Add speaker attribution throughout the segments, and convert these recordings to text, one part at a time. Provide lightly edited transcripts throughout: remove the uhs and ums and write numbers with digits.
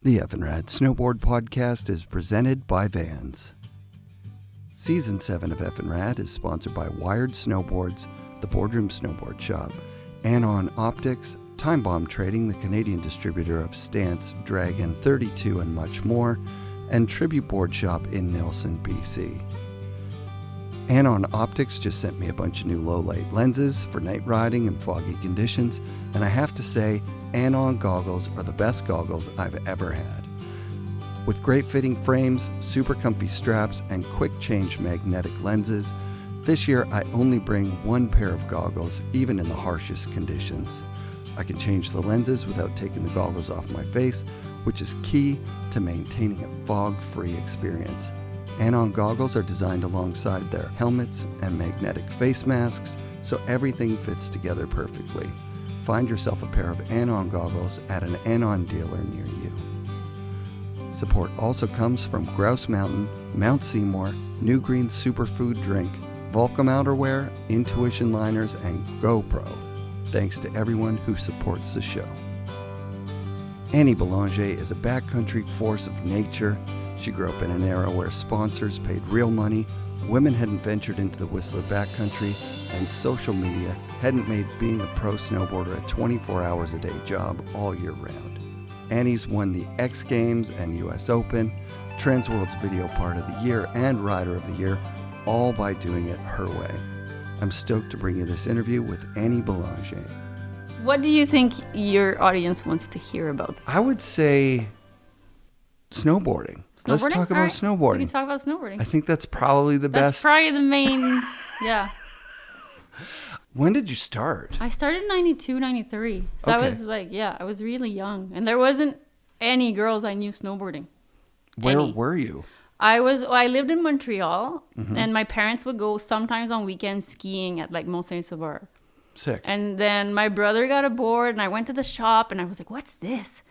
Speaker 1: The FNRad Snowboard Podcast is presented by Vans. Season 7 of FNRad is sponsored by Wired Snowboards, the Boardroom Snowboard Shop, Anon Optics, Timebomb Trading, the Canadian distributor of Stance, Dragon, 32, and much more, and Tribute Board Shop in Nelson, BC. Anon Optics just sent me a bunch of new low-light lenses for night riding in foggy conditions, and I have to say, Anon goggles are the best goggles I've ever had. With great fitting frames, super comfy straps, and quick change magnetic lenses, this year I only bring one pair of goggles, even in the harshest conditions. I can change the lenses without taking the goggles off my face, which is key to maintaining a fog-free experience. Anon goggles are designed alongside their helmets and magnetic face masks, so everything fits together perfectly. Find yourself a pair of Anon goggles at an Anon dealer near you. Support also comes from Grouse Mountain, Mount Seymour, New Green Superfood Drink, Volcom Outerwear, Intuition Liners, and GoPro. Thanks to everyone who supports the show. Annie Boulanger is a backcountry force of nature. She grew up in an era where sponsors paid real money, women hadn't ventured into the Whistler backcountry, and social media hadn't made being a pro snowboarder a 24 hours a day job all year round. Annie's won the X Games and US Open, Transworld's Video Part of the Year, and Rider of the Year, all by doing it her way. I'm stoked to bring you this interview with Annie Boulanger.
Speaker 2: What do you think your audience wants to hear about?
Speaker 1: I would say snowboarding. Let's talk about snowboarding.
Speaker 2: We can talk about snowboarding.
Speaker 1: I think that's probably the best.
Speaker 2: That's probably the main, yeah.
Speaker 1: When did you start?
Speaker 2: I started in 92, 93. So
Speaker 1: Okay.
Speaker 2: I was I was really young. And there wasn't any girls I knew snowboarding.
Speaker 1: Where were you?
Speaker 2: I lived in Montreal, and my parents would go sometimes on weekends skiing at like Mont Saint-Sauveur.
Speaker 1: Sick.
Speaker 2: And then my brother got a board, and I went to the shop, and I was like, what's this?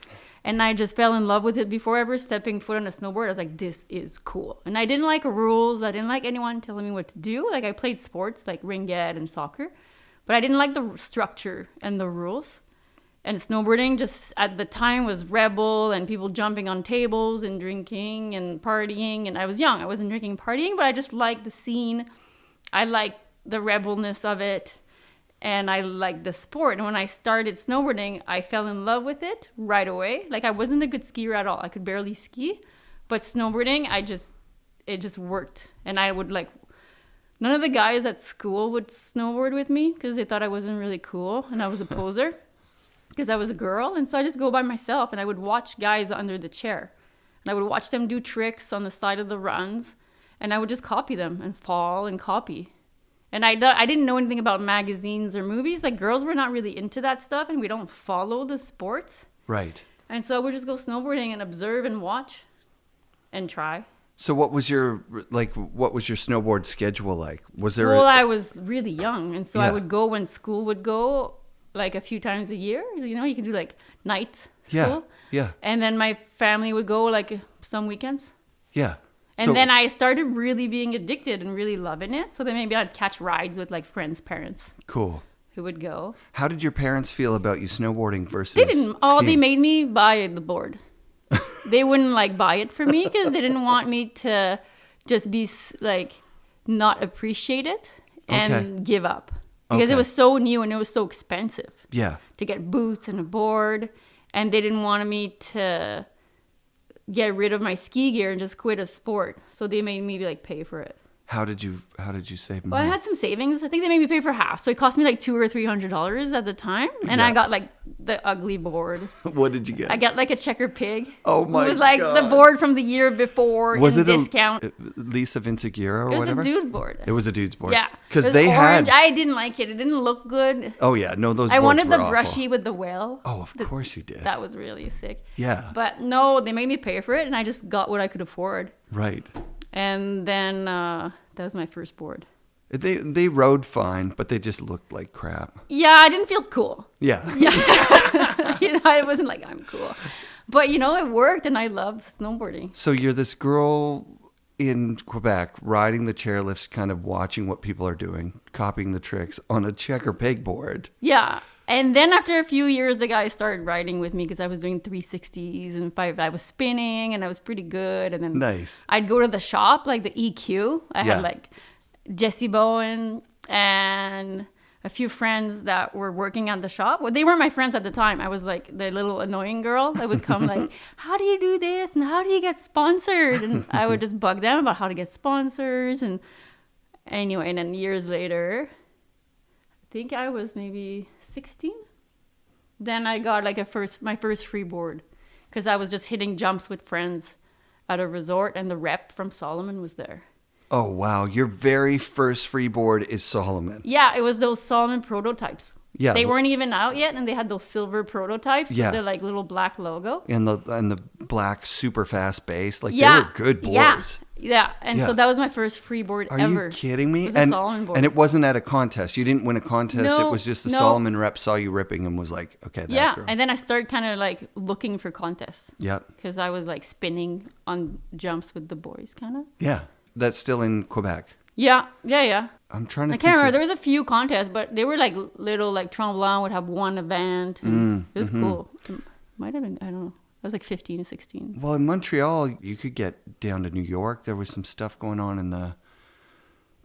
Speaker 2: And I just fell in love with it before ever stepping foot on a snowboard. I was like, this is cool. And I didn't like rules. I didn't like anyone telling me what to do. Like, I played sports like ringette and soccer, but I didn't like the structure and the rules. And snowboarding just at the time was rebel and people jumping on tables and drinking and partying. And I was young. I wasn't drinking and partying, but I just liked the scene. I liked the rebelness of it. And I liked the sport. And when I started snowboarding, I fell in love with it right away. Like, I wasn't a good skier at all. I could barely ski. But snowboarding, it just worked. And I would none of the guys at school would snowboard with me because they thought I wasn't really cool and I was a poser because I was a girl. And so I just go by myself and I would watch guys under the chair. And I would watch them do tricks on the side of the runs. And I would just copy them and fall and copy. And I didn't know anything about magazines or movies. Like, girls were not really into that stuff, and we don't follow the sports.
Speaker 1: Right.
Speaker 2: And so I would just go snowboarding and observe and watch and try.
Speaker 1: So what was your snowboard schedule like? Was there
Speaker 2: I was really young, and so
Speaker 1: Yeah.
Speaker 2: I would go when school would go, like a few times a year. You know, you can do like night school.
Speaker 1: Yeah.
Speaker 2: And then my family would go like some weekends.
Speaker 1: Yeah.
Speaker 2: And then I started really being addicted and really loving it. So then maybe I'd catch rides with like friends' parents.
Speaker 1: Cool.
Speaker 2: Who would go.
Speaker 1: How did your parents feel about you snowboarding versus
Speaker 2: They didn't.
Speaker 1: skiing?
Speaker 2: They made me buy the board. They wouldn't buy it for me because they didn't want me to just be not appreciate it and give up. Because it was so new and it was so expensive.
Speaker 1: Yeah.
Speaker 2: To get boots and a board. And they didn't want me to get rid of my ski gear and just quit a sport. So they made me pay for it.
Speaker 1: How did you save money?
Speaker 2: Well, I had some savings. I think they made me pay for half. So it cost me $200 or $300 at the time. And I got the ugly board.
Speaker 1: What did you get?
Speaker 2: I got a checker pig.
Speaker 1: Oh my God.
Speaker 2: It was the board from the year before.
Speaker 1: Was it
Speaker 2: discount?
Speaker 1: a Lisa Vinciguerra or
Speaker 2: It was
Speaker 1: whatever?
Speaker 2: a dude's board.
Speaker 1: It was a dude's board.
Speaker 2: Yeah.
Speaker 1: Because they
Speaker 2: orange.
Speaker 1: had.
Speaker 2: I didn't like it. It didn't look good.
Speaker 1: Oh yeah, no, those.
Speaker 2: I
Speaker 1: boards
Speaker 2: wanted the
Speaker 1: were awful.
Speaker 2: brushy with the whale.
Speaker 1: Oh, of course you did.
Speaker 2: That was really sick.
Speaker 1: Yeah.
Speaker 2: But no, they made me pay for it, and I just got what I could afford.
Speaker 1: Right.
Speaker 2: And then that was my first board.
Speaker 1: They rode fine, but they just looked like crap.
Speaker 2: Yeah, I didn't feel cool.
Speaker 1: Yeah.
Speaker 2: I wasn't I'm cool. But, it worked, and I loved snowboarding.
Speaker 1: So you're this girl in Quebec riding the chairlifts, kind of watching what people are doing, copying the tricks on a checker peg board.
Speaker 2: Yeah. And then after a few years, the guy started riding with me because I was doing 360s and I was spinning and I was pretty good. And then
Speaker 1: Nice.
Speaker 2: I'd go to the shop, like the EQ. I had like Jesse Bowen and a few friends that were working at the shop. Well, they weren't my friends at the time. I was like the little annoying girl that would come like, how do you do this? And how do you get sponsored? And I would just bug them about how to get sponsors. And anyway, and then years later, I think I was maybe 16. Then I got like my first free board because I was just hitting jumps with friends at a resort and the rep from Solomon was there.
Speaker 1: Oh, wow. Your very first freeboard is Solomon.
Speaker 2: Yeah, it was those Solomon prototypes.
Speaker 1: Yeah.
Speaker 2: They weren't even out yet, and they had those silver prototypes
Speaker 1: Yeah.
Speaker 2: with the like little black logo.
Speaker 1: And the black super fast base. Like, they were good boards.
Speaker 2: Yeah. And so that was my first free board
Speaker 1: Are
Speaker 2: ever.
Speaker 1: you kidding me?
Speaker 2: It was a Solomon board.
Speaker 1: And it wasn't at a contest. You didn't win a contest.
Speaker 2: No,
Speaker 1: It was just the
Speaker 2: no.
Speaker 1: Solomon rep saw you ripping and was like, okay, that girl.
Speaker 2: And then I started kind of like looking for contests.
Speaker 1: Yep.
Speaker 2: Because I was like spinning on jumps with the boys, kind of.
Speaker 1: Yeah. That's still in Quebec.
Speaker 2: Yeah.
Speaker 1: I'm trying to
Speaker 2: I can't remember. There was a few contests, but they were like little, like Tremblant would have one event. And it was cool. It might have been, I don't know. I was like 15 or 16.
Speaker 1: Well, in Montreal, you could get down to New York. There was some stuff going on in the...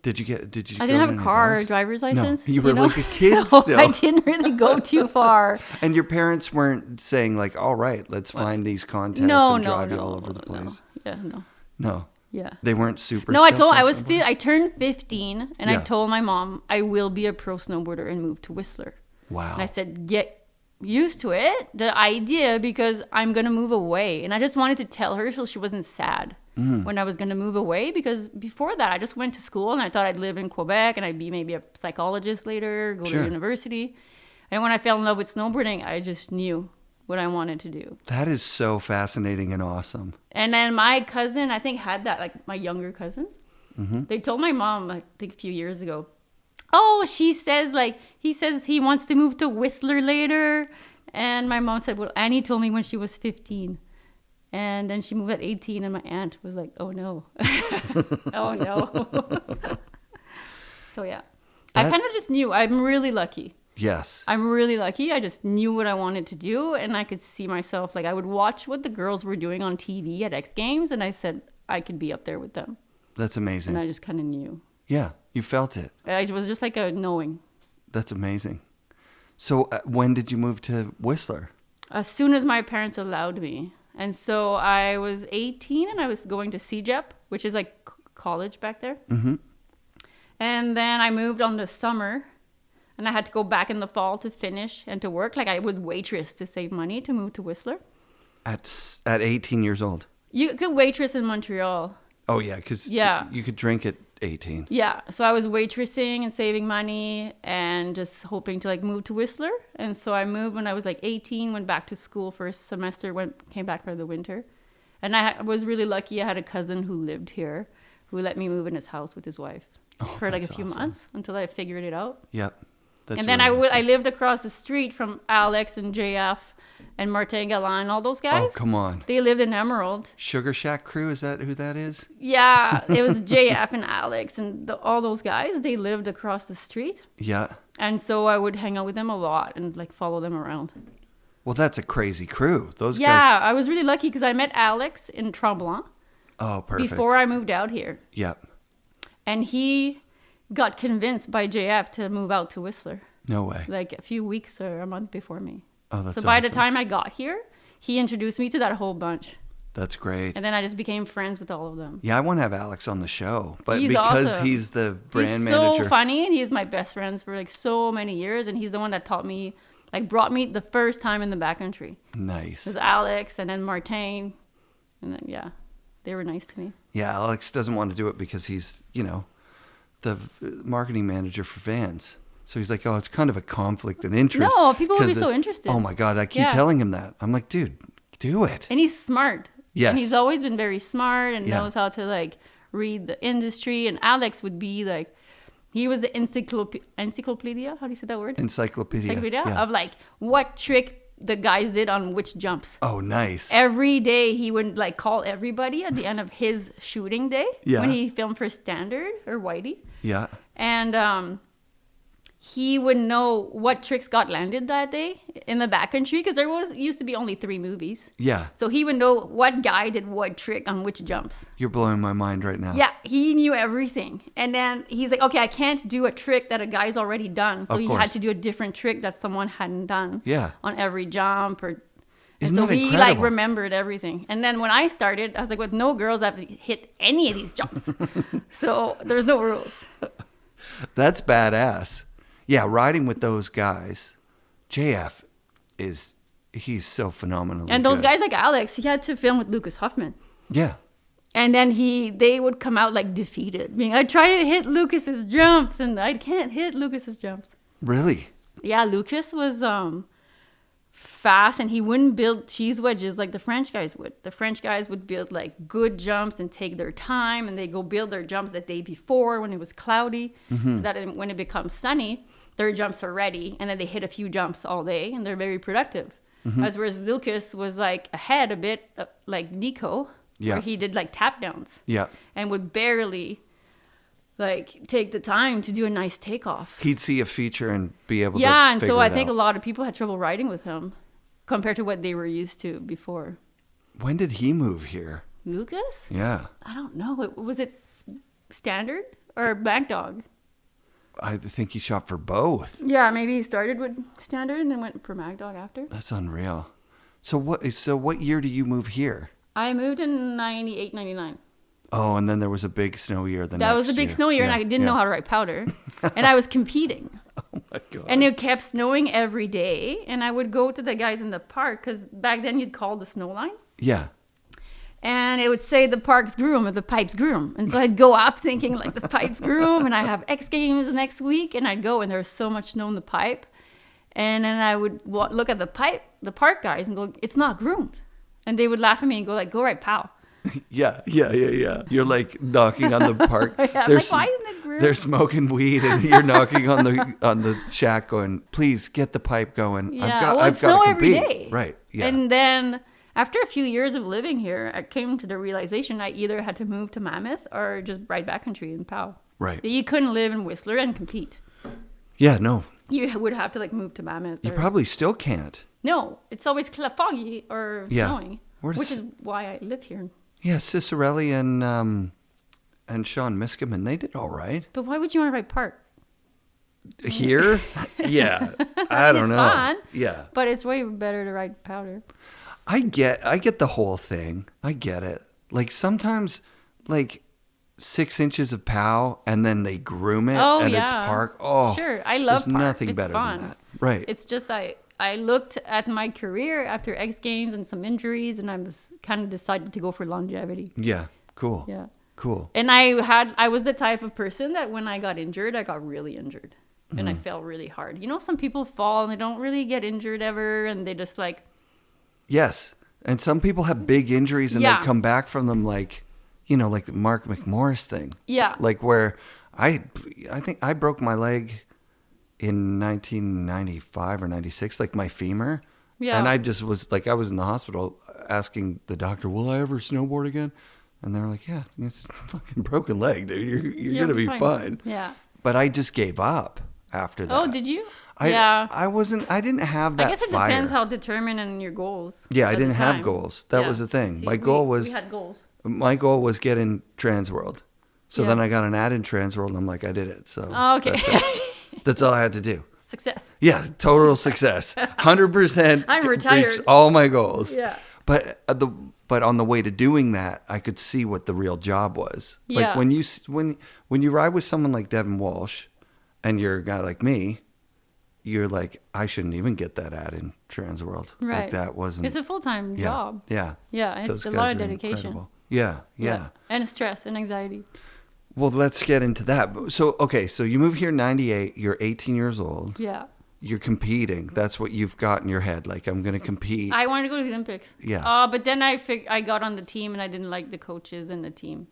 Speaker 1: Did you
Speaker 2: I
Speaker 1: go
Speaker 2: didn't
Speaker 1: to
Speaker 2: have a
Speaker 1: any
Speaker 2: car
Speaker 1: of
Speaker 2: or
Speaker 1: those?
Speaker 2: driver's license.
Speaker 1: No, you were like a kid
Speaker 2: so
Speaker 1: still.
Speaker 2: I didn't really go too far.
Speaker 1: And your parents weren't saying like, all right, let's find these contests and drive you all over the place. No.
Speaker 2: Yeah.
Speaker 1: They weren't super
Speaker 2: No, I
Speaker 1: stoked on snowboarding?
Speaker 2: I turned 15 and I
Speaker 1: Yeah.
Speaker 2: told my mom I will be a pro snowboarder and move to Whistler.
Speaker 1: Wow.
Speaker 2: And I said, get used to it, the idea, because I'm going to move away. And I just wanted to tell her so she wasn't sad when I was going to move away, because before that I just went to school and I thought I'd live in Quebec and I'd be maybe a psychologist later, go to university. And when I fell in love with snowboarding, I just knew what I wanted to do.
Speaker 1: That is so fascinating and awesome.
Speaker 2: And then my cousin, I think, had that, like my younger cousins. They told my mom, I think a few years ago, oh, he says he wants to move to Whistler later. And my mom said, well, Annie told me when she was 15. And then she moved at 18 and my aunt was like, oh no. Oh no. So yeah, I kind of just knew. I'm really lucky.
Speaker 1: Yes.
Speaker 2: I'm really lucky. I just knew what I wanted to do and I could see myself, like I would watch what the girls were doing on TV at X Games and I said I could be up there with them.
Speaker 1: That's amazing.
Speaker 2: And I just kind of knew.
Speaker 1: Yeah, you felt it.
Speaker 2: It was just like a knowing.
Speaker 1: That's amazing. So when did you move to Whistler?
Speaker 2: As soon as my parents allowed me. And so I was 18 and I was going to CJEP, which is like college back there. Mm-hmm. And then I moved on the summer and I had to go back in the fall to finish and to work. Like I would waitress to save money to move to Whistler.
Speaker 1: At 18 years old?
Speaker 2: You could waitress in Montreal.
Speaker 1: Oh, yeah, because you could drink at 18.
Speaker 2: Yeah, so I was waitressing and saving money and just hoping to like move to Whistler. And so I moved when I was like 18, went back to school for a semester, came back for the winter. And I was really lucky. I had a cousin who lived here who let me move in his house with his wife for like a few months until I figured it out.
Speaker 1: Yep. That's
Speaker 2: and then
Speaker 1: really
Speaker 2: I lived across the street from Alex and JF and Martin Galland, all those guys.
Speaker 1: Oh, come on.
Speaker 2: They lived in Emerald.
Speaker 1: Sugar Shack Crew, is that who that is?
Speaker 2: Yeah, it was JF and Alex and all those guys. They lived across the street.
Speaker 1: Yeah.
Speaker 2: And so I would hang out with them a lot and like follow them around.
Speaker 1: Well, that's a crazy crew. Those guys.
Speaker 2: Yeah, I was really lucky because I met Alex in Tremblant.
Speaker 1: Oh, perfect.
Speaker 2: Before I moved out here.
Speaker 1: Yep.
Speaker 2: And he got convinced by JF to move out to Whistler.
Speaker 1: No way.
Speaker 2: Like a few weeks or a month before me.
Speaker 1: Oh, that's
Speaker 2: So by
Speaker 1: awesome.
Speaker 2: the time I got here, he introduced me to that whole bunch.
Speaker 1: That's great.
Speaker 2: And then I just became friends with all of them.
Speaker 1: Yeah, I want to have Alex on the show, but
Speaker 2: He's
Speaker 1: because
Speaker 2: awesome.
Speaker 1: he's the brand
Speaker 2: He's
Speaker 1: manager.
Speaker 2: so funny and he's my best friends for like so many years. And he's the one that taught me, like brought me the first time in the backcountry.
Speaker 1: Nice.
Speaker 2: It was Alex and then Martin. And then, yeah, they were nice to me.
Speaker 1: Yeah, Alex doesn't want to do it because he's, the marketing manager for Vans. So he's like, oh, it's kind of a conflict of interest.
Speaker 2: No, people would be
Speaker 1: 'cause
Speaker 2: so interested.
Speaker 1: Oh my God, I keep
Speaker 2: Yeah.
Speaker 1: telling him that. I'm like, dude, do it.
Speaker 2: And he's smart.
Speaker 1: Yes.
Speaker 2: And he's always been very smart and
Speaker 1: Yeah.
Speaker 2: knows how to like read the industry. And Alex would be like, he was the encyclopedia. How do you say that word?
Speaker 1: Encyclopedia. Yeah.
Speaker 2: Of like what trick the guys did on which jumps.
Speaker 1: Oh, nice.
Speaker 2: Every day he would like call everybody at the end of his shooting day
Speaker 1: Yeah.
Speaker 2: when he filmed for Standard or Whitey.
Speaker 1: Yeah.
Speaker 2: And he would know what tricks got landed that day in the backcountry, because used to be only 3 movies.
Speaker 1: Yeah.
Speaker 2: So he would know what guy did what trick on which jumps.
Speaker 1: You're blowing my mind right now.
Speaker 2: Yeah, he knew everything. And then he's like, okay, I can't do a trick that a guy's already done. So he had to do a different trick that someone hadn't done.
Speaker 1: Yeah.
Speaker 2: On every jump.
Speaker 1: Isn't that
Speaker 2: he
Speaker 1: incredible?
Speaker 2: like remembered everything. And then when I started, I was like, with no girls have hit any of these jumps. So there's no rules.
Speaker 1: That's badass. Yeah, riding with those guys, JF he's so phenomenally
Speaker 2: And those
Speaker 1: good.
Speaker 2: guys like Alex, he had to film with Lucas Huffman.
Speaker 1: Yeah.
Speaker 2: And then they would come out like defeated, being, I try to hit Lucas's jumps and I can't hit Lucas's jumps.
Speaker 1: Really?
Speaker 2: Yeah, Lucas was fast, and he wouldn't build cheese wedges like the French guys would. The French guys would build like good jumps and take their time, and they go build their jumps the day before when it was cloudy, so that when it becomes sunny, their jumps are ready, and then they hit a few jumps all day, and they're very productive. Whereas Lucas was like ahead a bit, like Nico, where he did like tap downs, and would barely like take the time to do a nice takeoff.
Speaker 1: He'd see a feature and be able to
Speaker 2: and so I
Speaker 1: it
Speaker 2: think
Speaker 1: out.
Speaker 2: a lot of people had trouble riding with him compared to what they were used to before.
Speaker 1: When did he move here?
Speaker 2: Lucas?
Speaker 1: Yeah.
Speaker 2: I don't know. Was it standard or back dog?
Speaker 1: I think he shot for both.
Speaker 2: Yeah, maybe he started with standard and then went for Mag Dog after.
Speaker 1: That's unreal. So what year do you move here?
Speaker 2: I moved in 98, 99.
Speaker 1: Oh, and then there was a big snow year.
Speaker 2: That was a big snow year, and I didn't know how to ride powder. And I was competing.
Speaker 1: Oh, my God.
Speaker 2: And it kept snowing every day. And I would go to the guys in the park, because back then you'd call the snow line.
Speaker 1: Yeah.
Speaker 2: And it would say the park's groom or the pipe's groom. And so I'd go up thinking like the pipe's groom, and I have X Games the next week. And I'd go, and there was so much snow in the pipe. And then I would look at the park guys and go, it's not groomed. And they would laugh at me and go like, go right, pal.
Speaker 1: Yeah. You're like knocking on the park.
Speaker 2: Yeah, like, why isn't it groomed?
Speaker 1: They're smoking weed, and you're knocking on the shack going, please get the pipe going.
Speaker 2: Yeah,
Speaker 1: I've got to
Speaker 2: every
Speaker 1: compete.
Speaker 2: day.
Speaker 1: Right. Yeah.
Speaker 2: And then after a few years of living here, I came to the realization I either had to move to Mammoth or just ride backcountry in POW.
Speaker 1: Right.
Speaker 2: You couldn't live in Whistler and compete.
Speaker 1: Yeah, no.
Speaker 2: You would have to like move to Mammoth.
Speaker 1: You probably still can't.
Speaker 2: No, it's always foggy or snowing,
Speaker 1: Which
Speaker 2: is why I live here.
Speaker 1: Yeah, Cicerelli and Sean Miskiman, they did all right.
Speaker 2: But why would you want to ride park?
Speaker 1: Here? Yeah. I don't
Speaker 2: It's
Speaker 1: know.
Speaker 2: fun.
Speaker 1: Yeah.
Speaker 2: But it's way better to ride powder.
Speaker 1: I get the whole thing. I get it. Like sometimes like 6 inches of POW and then they groom it and it's park. Oh,
Speaker 2: sure. I love
Speaker 1: there's
Speaker 2: park.
Speaker 1: nothing
Speaker 2: It's
Speaker 1: better
Speaker 2: fun.
Speaker 1: than that. Right.
Speaker 2: It's just I looked at my career after X Games and some injuries, and I was kind of decided to go for longevity.
Speaker 1: Yeah. Cool.
Speaker 2: Yeah.
Speaker 1: Cool.
Speaker 2: And I was the type of person that when I got injured, I got really injured. And I fell really hard. You know, some people fall and they don't really get injured ever, and they just like...
Speaker 1: Yes. And some people have big injuries and they come back from them like, you know, like the Mark McMorris thing.
Speaker 2: Yeah.
Speaker 1: Like where I think I broke my leg in 1995 or 96, like my femur. Yeah. And I just was like, I was in the hospital asking the doctor, will I ever snowboard again? And they're like, yeah, it's a fucking broken leg, dude. You're going to be fine.
Speaker 2: Yeah.
Speaker 1: But I just gave up after that.
Speaker 2: Oh, did you?
Speaker 1: I didn't have that
Speaker 2: I guess it
Speaker 1: fire.
Speaker 2: depends how determined and your goals.
Speaker 1: Yeah, I didn't have goals. That was the thing.
Speaker 2: See,
Speaker 1: my goal was...
Speaker 2: We had goals.
Speaker 1: My goal was get in Transworld. So then I got an ad in Transworld, and I'm like, I did it. So
Speaker 2: okay.
Speaker 1: That's all I had to do.
Speaker 2: Success.
Speaker 1: Yeah, total success. 100%.
Speaker 2: I'm retired.
Speaker 1: Reached all my goals.
Speaker 2: Yeah.
Speaker 1: But on the way to doing that, I could see what the real job was.
Speaker 2: Yeah.
Speaker 1: Like when you ride with someone like Devin Walsh, and you're a guy like me, you're like, I shouldn't even get that ad in Transworld.
Speaker 2: Right.
Speaker 1: Like that wasn't.
Speaker 2: It's a full-time job.
Speaker 1: Yeah.
Speaker 2: Yeah, and it's a lot of dedication.
Speaker 1: Incredible. Yeah.
Speaker 2: And stress and anxiety.
Speaker 1: Well, let's get into that. So, okay, so you move here in 98. You're 18 years old.
Speaker 2: Yeah.
Speaker 1: You're competing. That's what you've got in your head. Like, I'm going to compete.
Speaker 2: I wanted to go to the Olympics.
Speaker 1: Yeah.
Speaker 2: But then I got on the team, and I didn't like the coaches and the team.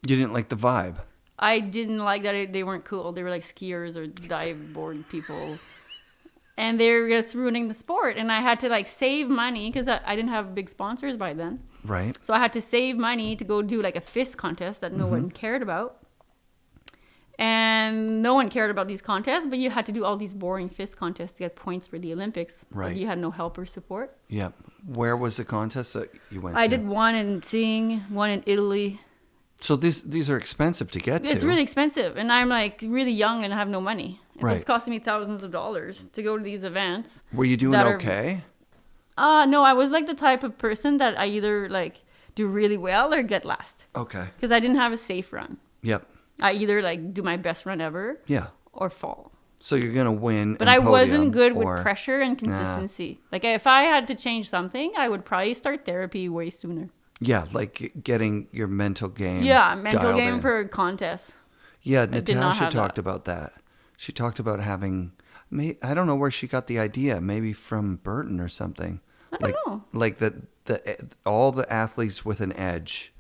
Speaker 1: You didn't like the vibe.
Speaker 2: I didn't like that they weren't cool. They were like skiers or dive board people. And they were just ruining the sport. And I had to like save money because I didn't have big sponsors by then.
Speaker 1: Right.
Speaker 2: So I had to save money to go do like a fist contest that no one cared about. And no one cared about these contests, but you had to do all these boring fist contests to get points for the Olympics.
Speaker 1: Right.
Speaker 2: You had no help or support.
Speaker 1: Yeah. Where was the contest that you went to?
Speaker 2: I did one in Sing, one in Italy.
Speaker 1: So these are expensive to get to.
Speaker 2: It's really expensive. And I'm like really young and have no money. And
Speaker 1: Right.
Speaker 2: so it's costing me thousands of dollars to go to these events.
Speaker 1: Were you doing okay?
Speaker 2: No, I was like the type of person that I either like do really well or get last.
Speaker 1: Okay.
Speaker 2: Because I didn't have a safe run.
Speaker 1: Yep.
Speaker 2: I either like do my best run ever
Speaker 1: Yeah.
Speaker 2: or fall.
Speaker 1: So you're going to win.
Speaker 2: But I wasn't good with pressure and consistency. Like if I had to change something, I would probably start therapy way sooner.
Speaker 1: Yeah, like getting your mental game.
Speaker 2: Yeah, mental game
Speaker 1: in.
Speaker 2: for contests.
Speaker 1: Yeah,
Speaker 2: did not
Speaker 1: Natasha
Speaker 2: have
Speaker 1: talked
Speaker 2: that.
Speaker 1: about that. She talked about having, I don't know where she got the idea, maybe from Burton or something.
Speaker 2: I don't know.
Speaker 1: Like all the athletes with an edge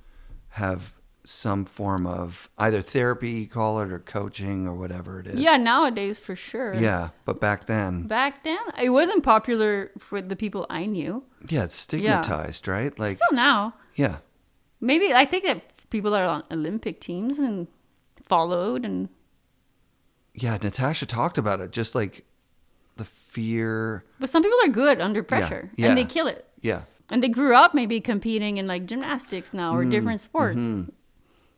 Speaker 1: have some form of either therapy, you call it, or coaching or whatever it is.
Speaker 2: Yeah, nowadays for sure.
Speaker 1: Yeah, but back then.
Speaker 2: Back then, it wasn't popular for the people I knew.
Speaker 1: Yeah, it's stigmatized, right? Like
Speaker 2: Still now.
Speaker 1: Yeah.
Speaker 2: Maybe I think that people are on Olympic teams and followed and
Speaker 1: Yeah, Natasha talked about it, just like the fear.
Speaker 2: but some people are good under pressure
Speaker 1: Yeah.
Speaker 2: and they kill it.
Speaker 1: Yeah.
Speaker 2: And they grew up maybe competing in like gymnastics now or different sports.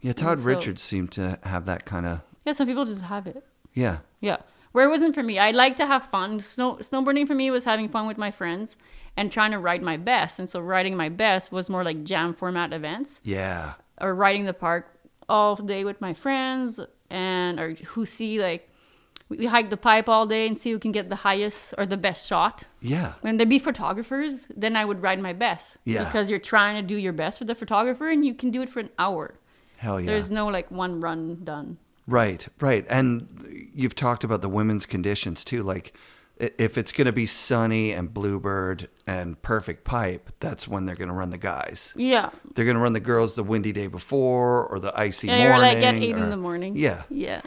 Speaker 1: Yeah, Todd
Speaker 2: so-
Speaker 1: Richards seemed to have that kind of,
Speaker 2: Yeah, some people just have it.
Speaker 1: yeah.
Speaker 2: Yeah. Where it wasn't for me. I like to have fun. Snowboarding for me was having fun with my friends and trying to ride my best. And so riding my best was more like jam format events
Speaker 1: Yeah.
Speaker 2: or riding the park all day with my friends or who see like we hike the pipe all day and see who can get the highest or the best shot.
Speaker 1: Yeah.
Speaker 2: When there'd be photographers, then I would ride my best.
Speaker 1: Yeah.
Speaker 2: Because you're trying to do your best with the photographer and you can do it for an hour.
Speaker 1: Hell yeah.
Speaker 2: There's no like one run done.
Speaker 1: Right. And you've talked about the women's conditions too. Like if it's going to be sunny and bluebird and perfect pipe, that's when they're going to run the guys.
Speaker 2: Yeah.
Speaker 1: They're going to run the girls the windy day before or the icy
Speaker 2: Yeah,
Speaker 1: morning.
Speaker 2: you're like at 8 in the morning.
Speaker 1: Yeah.
Speaker 2: Yeah.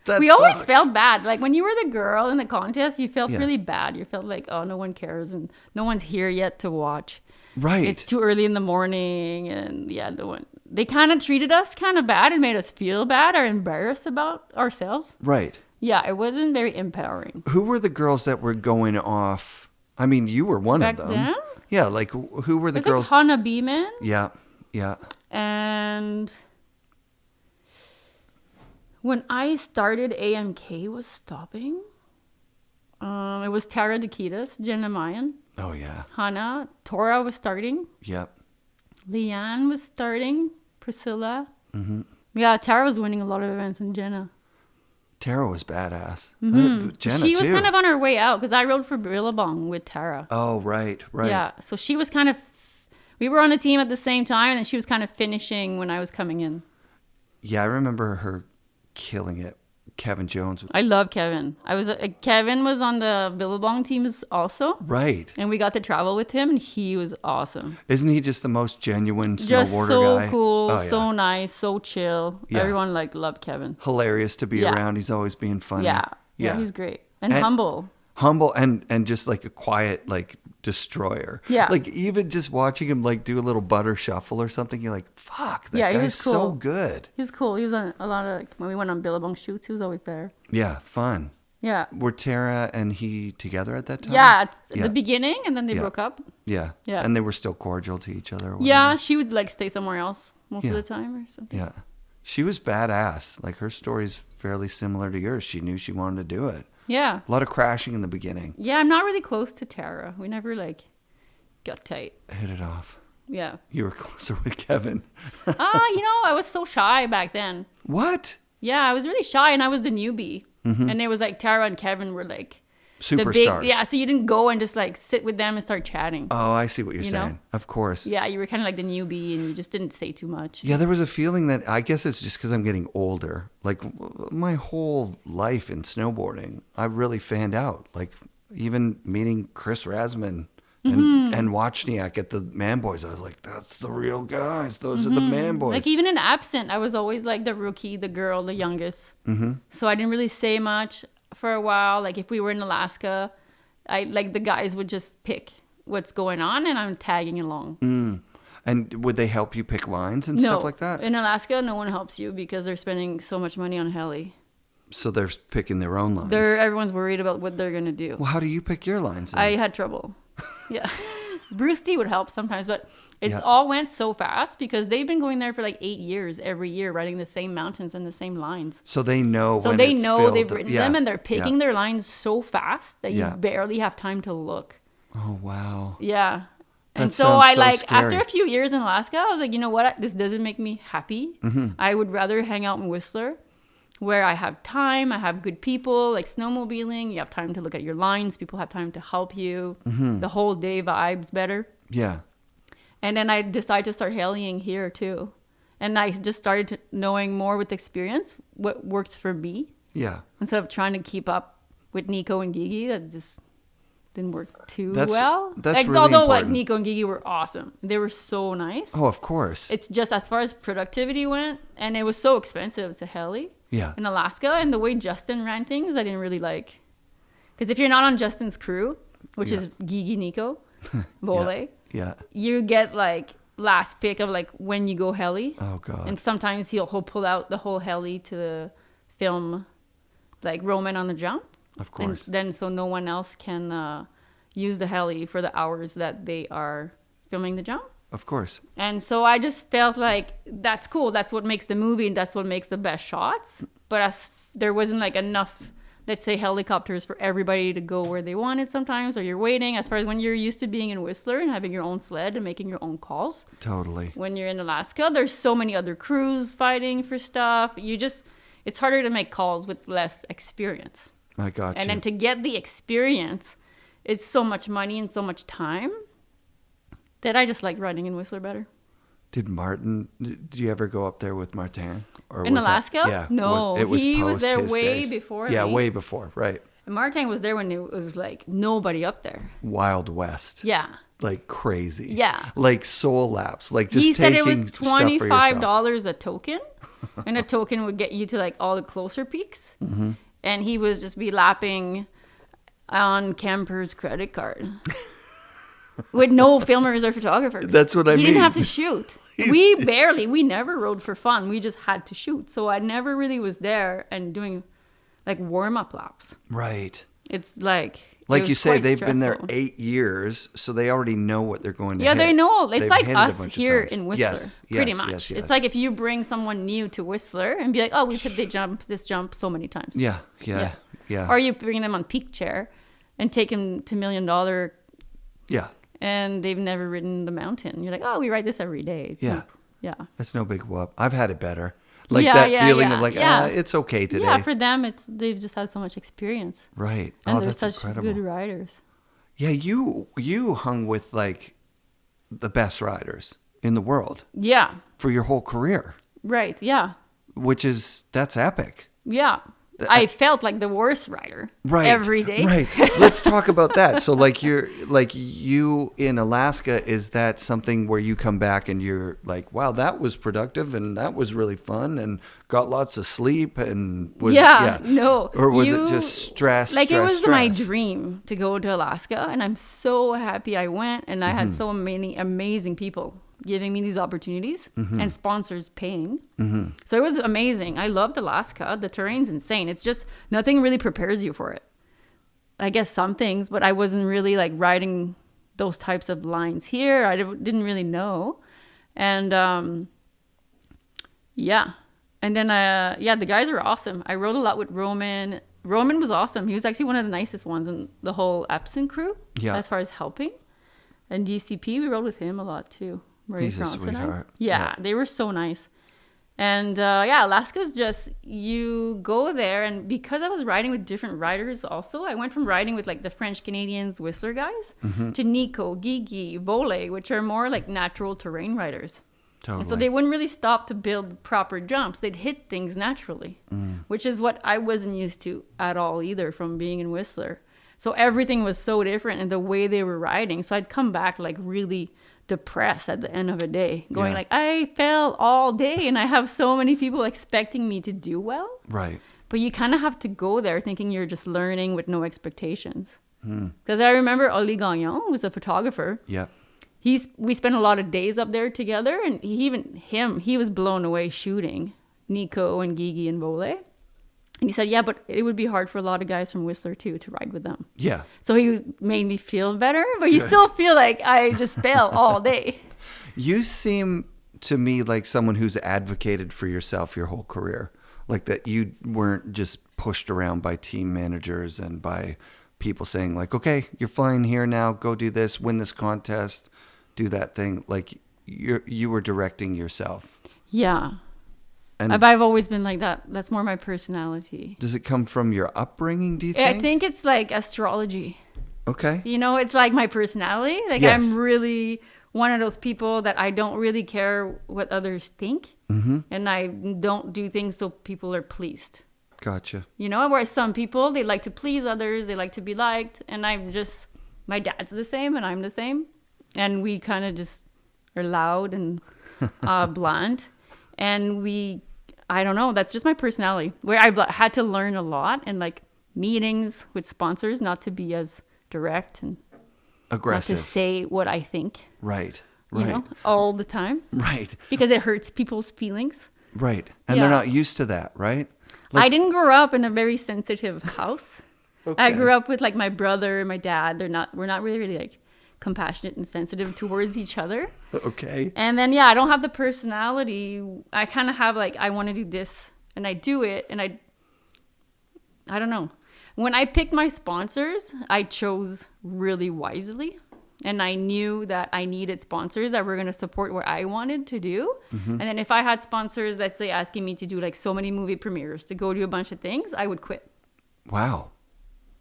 Speaker 1: That
Speaker 2: We always
Speaker 1: sucks.
Speaker 2: felt bad. Like when you were the girl in the contest, you felt
Speaker 1: Yeah.
Speaker 2: really bad. You felt like, oh, no one cares and no one's here yet to watch.
Speaker 1: Right.
Speaker 2: It's too early in the morning. And yeah, they kind of treated us kind of bad and made us feel bad or embarrassed about ourselves.
Speaker 1: Right.
Speaker 2: Yeah, it wasn't very empowering.
Speaker 1: Who were the girls that were going off? I mean, you were one
Speaker 2: Back
Speaker 1: of them.
Speaker 2: then?
Speaker 1: Yeah, like who were the
Speaker 2: It's
Speaker 1: girls?
Speaker 2: like Hannah Beeman
Speaker 1: Yeah. Yeah.
Speaker 2: and when I started, AMK was stopping. It was Tara Dakitas, Jenna Mayan,
Speaker 1: Oh yeah.
Speaker 2: Hannah, Tora was starting,
Speaker 1: Yep.
Speaker 2: Leanne was starting, Priscilla. Mm-hmm. Yeah, Tara was winning a lot of events, and Jenna.
Speaker 1: Tara was badass. Jenna
Speaker 2: She was
Speaker 1: too.
Speaker 2: kind of on her way out because I rode for Billabong with Tara.
Speaker 1: Oh right.
Speaker 2: Yeah, so she was kind of. We were on the team at the same time, and then she was kind of finishing when I was coming in.
Speaker 1: Yeah, I remember her killing it. Kevin Jones.
Speaker 2: I love Kevin. Kevin was on the Billabong teams also,
Speaker 1: Right.
Speaker 2: and we got to travel with him, and he was awesome.
Speaker 1: Isn't he just the most genuine snowboarder
Speaker 2: Just so
Speaker 1: guy?
Speaker 2: cool,
Speaker 1: Oh, yeah.
Speaker 2: so nice, so chill.
Speaker 1: Yeah.
Speaker 2: Everyone loved Kevin.
Speaker 1: Hilarious to be
Speaker 2: Yeah.
Speaker 1: around. He's always being funny.
Speaker 2: Yeah, he's great and humble.
Speaker 1: Humble and just like a quiet like destroyer.
Speaker 2: Yeah.
Speaker 1: Like even just watching him like do a little butter shuffle or something, you're like, fuck, that
Speaker 2: Yeah, he
Speaker 1: guy's
Speaker 2: was
Speaker 1: so
Speaker 2: cool.
Speaker 1: good.
Speaker 2: He was cool. He was on a lot of when we went on Billabong shoots. He was always there.
Speaker 1: Yeah, fun.
Speaker 2: Yeah,
Speaker 1: Were Tara and he together at that time?
Speaker 2: yeah. At
Speaker 1: Yeah.
Speaker 2: the beginning, and then they
Speaker 1: Yeah.
Speaker 2: broke up.
Speaker 1: Yeah.
Speaker 2: Yeah.
Speaker 1: And they were still cordial to each other. Or whatever.
Speaker 2: Yeah, she would stay somewhere else most
Speaker 1: Yeah.
Speaker 2: of the time or something.
Speaker 1: Yeah. She was badass. Like her story's fairly similar to yours. She knew she wanted to do it.
Speaker 2: Yeah.
Speaker 1: A lot of crashing in the beginning.
Speaker 2: Yeah, I'm not really close to Tara. We never got tight.
Speaker 1: Hit it off.
Speaker 2: Yeah.
Speaker 1: You were closer with Kevin.
Speaker 2: I was so shy back then.
Speaker 1: What?
Speaker 2: Yeah, I was really shy and I was the newbie. And it was like Tara and Kevin were like the
Speaker 1: Superstars.
Speaker 2: big, yeah, so you didn't go and just like sit with them and start chatting.
Speaker 1: Oh, I see what you're
Speaker 2: You know?
Speaker 1: saying. Of course.
Speaker 2: Yeah, you were kind of like the newbie and you just didn't say too much.
Speaker 1: Yeah, there was a feeling that I guess it's just because I'm getting older. Like my whole life in snowboarding, I really fanned out. Like even meeting Chris Rasman and Wozniak at the Man Boys, I was like, that's the real guys. Those are the Man Boys.
Speaker 2: Like even in absent, I was always like the rookie, the girl, the youngest. So I didn't really say much for a while. Like if we were in Alaska, the guys would just pick what's going on and I'm tagging along.
Speaker 1: And would they help you pick lines and
Speaker 2: No,
Speaker 1: stuff like that?
Speaker 2: in Alaska, no one helps you because they're spending so much money on heli.
Speaker 1: So they're picking their own lines.
Speaker 2: Everyone's worried about what they're going to do.
Speaker 1: Well, how do you pick your lines then?
Speaker 2: I had trouble. Yeah. Bruce T would help sometimes, but it all went so fast because they've been going there for like 8 years every year, riding the same mountains and the same lines.
Speaker 1: So they know
Speaker 2: so
Speaker 1: when
Speaker 2: they
Speaker 1: it's
Speaker 2: know
Speaker 1: filled.
Speaker 2: they've written them, and they're picking their lines so fast that you barely have time to look.
Speaker 1: Oh, wow.
Speaker 2: Yeah. And
Speaker 1: That
Speaker 2: so
Speaker 1: sounds
Speaker 2: I
Speaker 1: so
Speaker 2: like,
Speaker 1: scary.
Speaker 2: after a few years in Alaska, I was like, you know what? This doesn't make me happy.
Speaker 1: Mm-hmm.
Speaker 2: I would rather hang out in Whistler where I have time. I have good people, like snowmobiling. You have time to look at your lines. People have time to help you.
Speaker 1: Mm-hmm.
Speaker 2: The whole day vibe's better.
Speaker 1: Yeah.
Speaker 2: And then I decided to start hailing here too. And I just started knowing more with experience what works for me.
Speaker 1: Yeah.
Speaker 2: Instead of trying to keep up with Nico and Gigi, that just didn't work too well.
Speaker 1: That's
Speaker 2: like,
Speaker 1: really
Speaker 2: although
Speaker 1: important.
Speaker 2: like Nico and Gigi were awesome. They were so nice.
Speaker 1: Oh, of course.
Speaker 2: It's just as far as productivity went, and it was so expensive to heli in Alaska. And the way Justin ran things, I didn't really like. Because if you're not on Justin's crew, which is Gigi, Nico, Vole, you get like last pick of like when you go heli.
Speaker 1: Oh, God.
Speaker 2: And sometimes he'll pull out the whole heli to film like Roman on the jump.
Speaker 1: Of course.
Speaker 2: And then so no one else can use the heli for the hours that they are filming the jump.
Speaker 1: Of course.
Speaker 2: And so I just felt like that's cool. That's what makes the movie, and that's what makes the best shots. But as there wasn't like enough, let's say, helicopters for everybody to go where they wanted sometimes, or you're waiting. As far as when you're used to being in Whistler and having your own sled and making your own calls.
Speaker 1: Totally.
Speaker 2: When you're in Alaska, there's so many other crews fighting for stuff. It's harder to make calls with less experience.
Speaker 1: I got you.
Speaker 2: And then to get the experience, it's so much money and so much time that I just like riding in Whistler better.
Speaker 1: Did you ever go up there with Martin? Or
Speaker 2: In
Speaker 1: was
Speaker 2: Alaska?
Speaker 1: Yeah.
Speaker 2: No, he was
Speaker 1: post
Speaker 2: there
Speaker 1: his
Speaker 2: way
Speaker 1: days.
Speaker 2: before
Speaker 1: Yeah,
Speaker 2: me.
Speaker 1: way before, right.
Speaker 2: And Martin was there when it was like nobody up there.
Speaker 1: Wild West.
Speaker 2: Yeah.
Speaker 1: Like crazy.
Speaker 2: Yeah.
Speaker 1: Like soul laps. Like just
Speaker 2: He said it was
Speaker 1: taking stuff for yourself.
Speaker 2: $25 a token. And a token would get you to like all the closer peaks. Mm-hmm. And he was just be lapping on Camper's credit card. With no filmers or photographers.
Speaker 1: That's what I mean.
Speaker 2: He didn't have to shoot. We never rode for fun. We just had to shoot. So I never really was there and doing like warm-up laps.
Speaker 1: Right.
Speaker 2: It's like
Speaker 1: you say, they've been there
Speaker 2: stressful.
Speaker 1: 8 years, so they already know what they're going to hit.
Speaker 2: Yeah, they know. It's
Speaker 1: They've
Speaker 2: like
Speaker 1: hit it a
Speaker 2: us
Speaker 1: bunch of
Speaker 2: here
Speaker 1: times.
Speaker 2: in Whistler, pretty much. It's like if you bring someone new to Whistler and be like, oh, we've hit this jump so many times.
Speaker 1: Yeah.
Speaker 2: Or you bring them on peak chair and take them to $1 Million.
Speaker 1: Yeah.
Speaker 2: And they've never ridden the mountain. You're like, oh, we ride this every day. Yeah.
Speaker 1: That's no big whoop. I've had it better. Like that feeling of like, it's okay today.
Speaker 2: Yeah, for them, they've just had so much experience.
Speaker 1: Right.
Speaker 2: And they're
Speaker 1: that's
Speaker 2: such
Speaker 1: incredible.
Speaker 2: good riders.
Speaker 1: Yeah, you hung with like the best riders in the world.
Speaker 2: Yeah.
Speaker 1: For your whole career.
Speaker 2: Right. Yeah.
Speaker 1: That's epic.
Speaker 2: Yeah. I felt like the worst rider every day.
Speaker 1: Right. Let's talk about that. So you in Alaska, is that something where you come back and you're like, wow, that was productive and that was really fun and got lots of sleep and was
Speaker 2: no.
Speaker 1: Or was it just stress?
Speaker 2: Like
Speaker 1: stress,
Speaker 2: it was
Speaker 1: stress?
Speaker 2: my dream to go to Alaska, and I'm so happy I went, and I had so many amazing people giving me these opportunities and sponsors paying. So it was amazing. I loved Alaska. The terrain's insane. It's just nothing really prepares you for it. I guess some things, but I wasn't really like riding those types of lines here. I didn't really know. And And then the guys are awesome. I rode a lot with Roman. Roman was awesome. He was actually one of the nicest ones in the whole Epson crew as far as helping. And DCP, we rode with him a lot too.
Speaker 1: He's a sweetheart.
Speaker 2: Yeah, they were so nice. And Alaska's just, you go there, and because I was riding with different riders also, I went from riding with like the French Canadians Whistler guys to Nico, Gigi, Vole, which are more like natural terrain riders.
Speaker 1: Totally.
Speaker 2: And so they wouldn't really stop to build proper jumps. They'd hit things naturally, which is what I wasn't used to at all either from being in Whistler. So everything was so different in the way they were riding. So I'd come back like really depressed at the end of a day, going like, I fell all day and I have so many people expecting me to do well.
Speaker 1: Right.
Speaker 2: But you kind of have to go there thinking you're just learning with no expectations. Because I remember Oli Gagnon, who's a photographer.
Speaker 1: Yeah.
Speaker 2: We spent a lot of days up there together, and he was blown away shooting Nico and Gigi and Vole. And he said, yeah, but it would be hard for a lot of guys from Whistler too to ride with them.
Speaker 1: Yeah.
Speaker 2: So made me feel better, but you still feel like I just fail all day.
Speaker 1: You seem to me like someone who's advocated for yourself your whole career. Like that you weren't just pushed around by team managers and by people saying like, okay, you're flying here now, go do this, win this contest, do that thing. Like you were directing yourself.
Speaker 2: Yeah.
Speaker 1: And
Speaker 2: I've always been like that. That's more my personality.
Speaker 1: Does it come from your upbringing, do you think?
Speaker 2: I think it's like astrology.
Speaker 1: Okay.
Speaker 2: You know, it's like my personality. Like
Speaker 1: Yes.
Speaker 2: I'm really one of those people that I don't really care what others think.
Speaker 1: Mm-hmm.
Speaker 2: And I don't do things so people are pleased.
Speaker 1: Gotcha.
Speaker 2: You know, whereas some people, they like to please others. They like to be liked. And my dad's the same and I'm the same. And we kind of just are loud and blunt. And I don't know, that's just my personality. Where I've had to learn a lot in like meetings with sponsors, not to be as direct and
Speaker 1: Aggressive.
Speaker 2: not to say what I think.
Speaker 1: Right.
Speaker 2: You know, all the time.
Speaker 1: Right.
Speaker 2: Because it hurts people's feelings.
Speaker 1: Right. And they're not used to that, right?
Speaker 2: I didn't grow up in a very sensitive house.
Speaker 1: Okay.
Speaker 2: I grew up with like my brother and my dad. We're not really like compassionate and sensitive towards each other.
Speaker 1: Okay.
Speaker 2: And then, I don't have the personality. I kind of have like, I want to do this and I do it. And I don't know. When I picked my sponsors, I chose really wisely. And I knew that I needed sponsors that were going to support what I wanted to do. Mm-hmm. And then if I had sponsors, let's say, asking me to do like so many movie premieres, to go do a bunch of things, I would quit.
Speaker 1: Wow.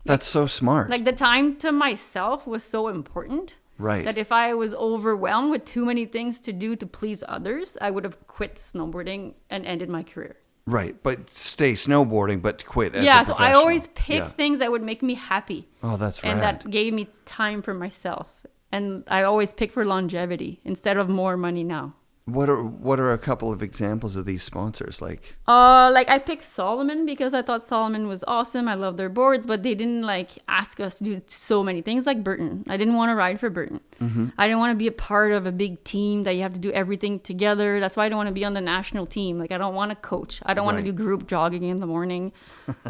Speaker 1: That's so smart.
Speaker 2: Like the time to myself was so important.
Speaker 1: Right.
Speaker 2: That if I was overwhelmed with too many things to do to please others, I would have quit snowboarding and ended my career.
Speaker 1: Right. But stay snowboarding, but quit as a
Speaker 2: so
Speaker 1: professional.
Speaker 2: I always pick things that would make me happy.
Speaker 1: Oh, that's right.
Speaker 2: And that gave me time for myself. And I always pick for longevity instead of more money now.
Speaker 1: What are a couple of examples of these sponsors? Like
Speaker 2: I picked Salomon because I thought Salomon was awesome. I love their boards, but they didn't like ask us to do so many things like Burton. I didn't want to ride for Burton. Mm-hmm. I didn't want to be a part of a big team that you have to do everything together. That's why I don't want to be on the national team. Like I don't want to coach. I don't want to do group jogging in the morning.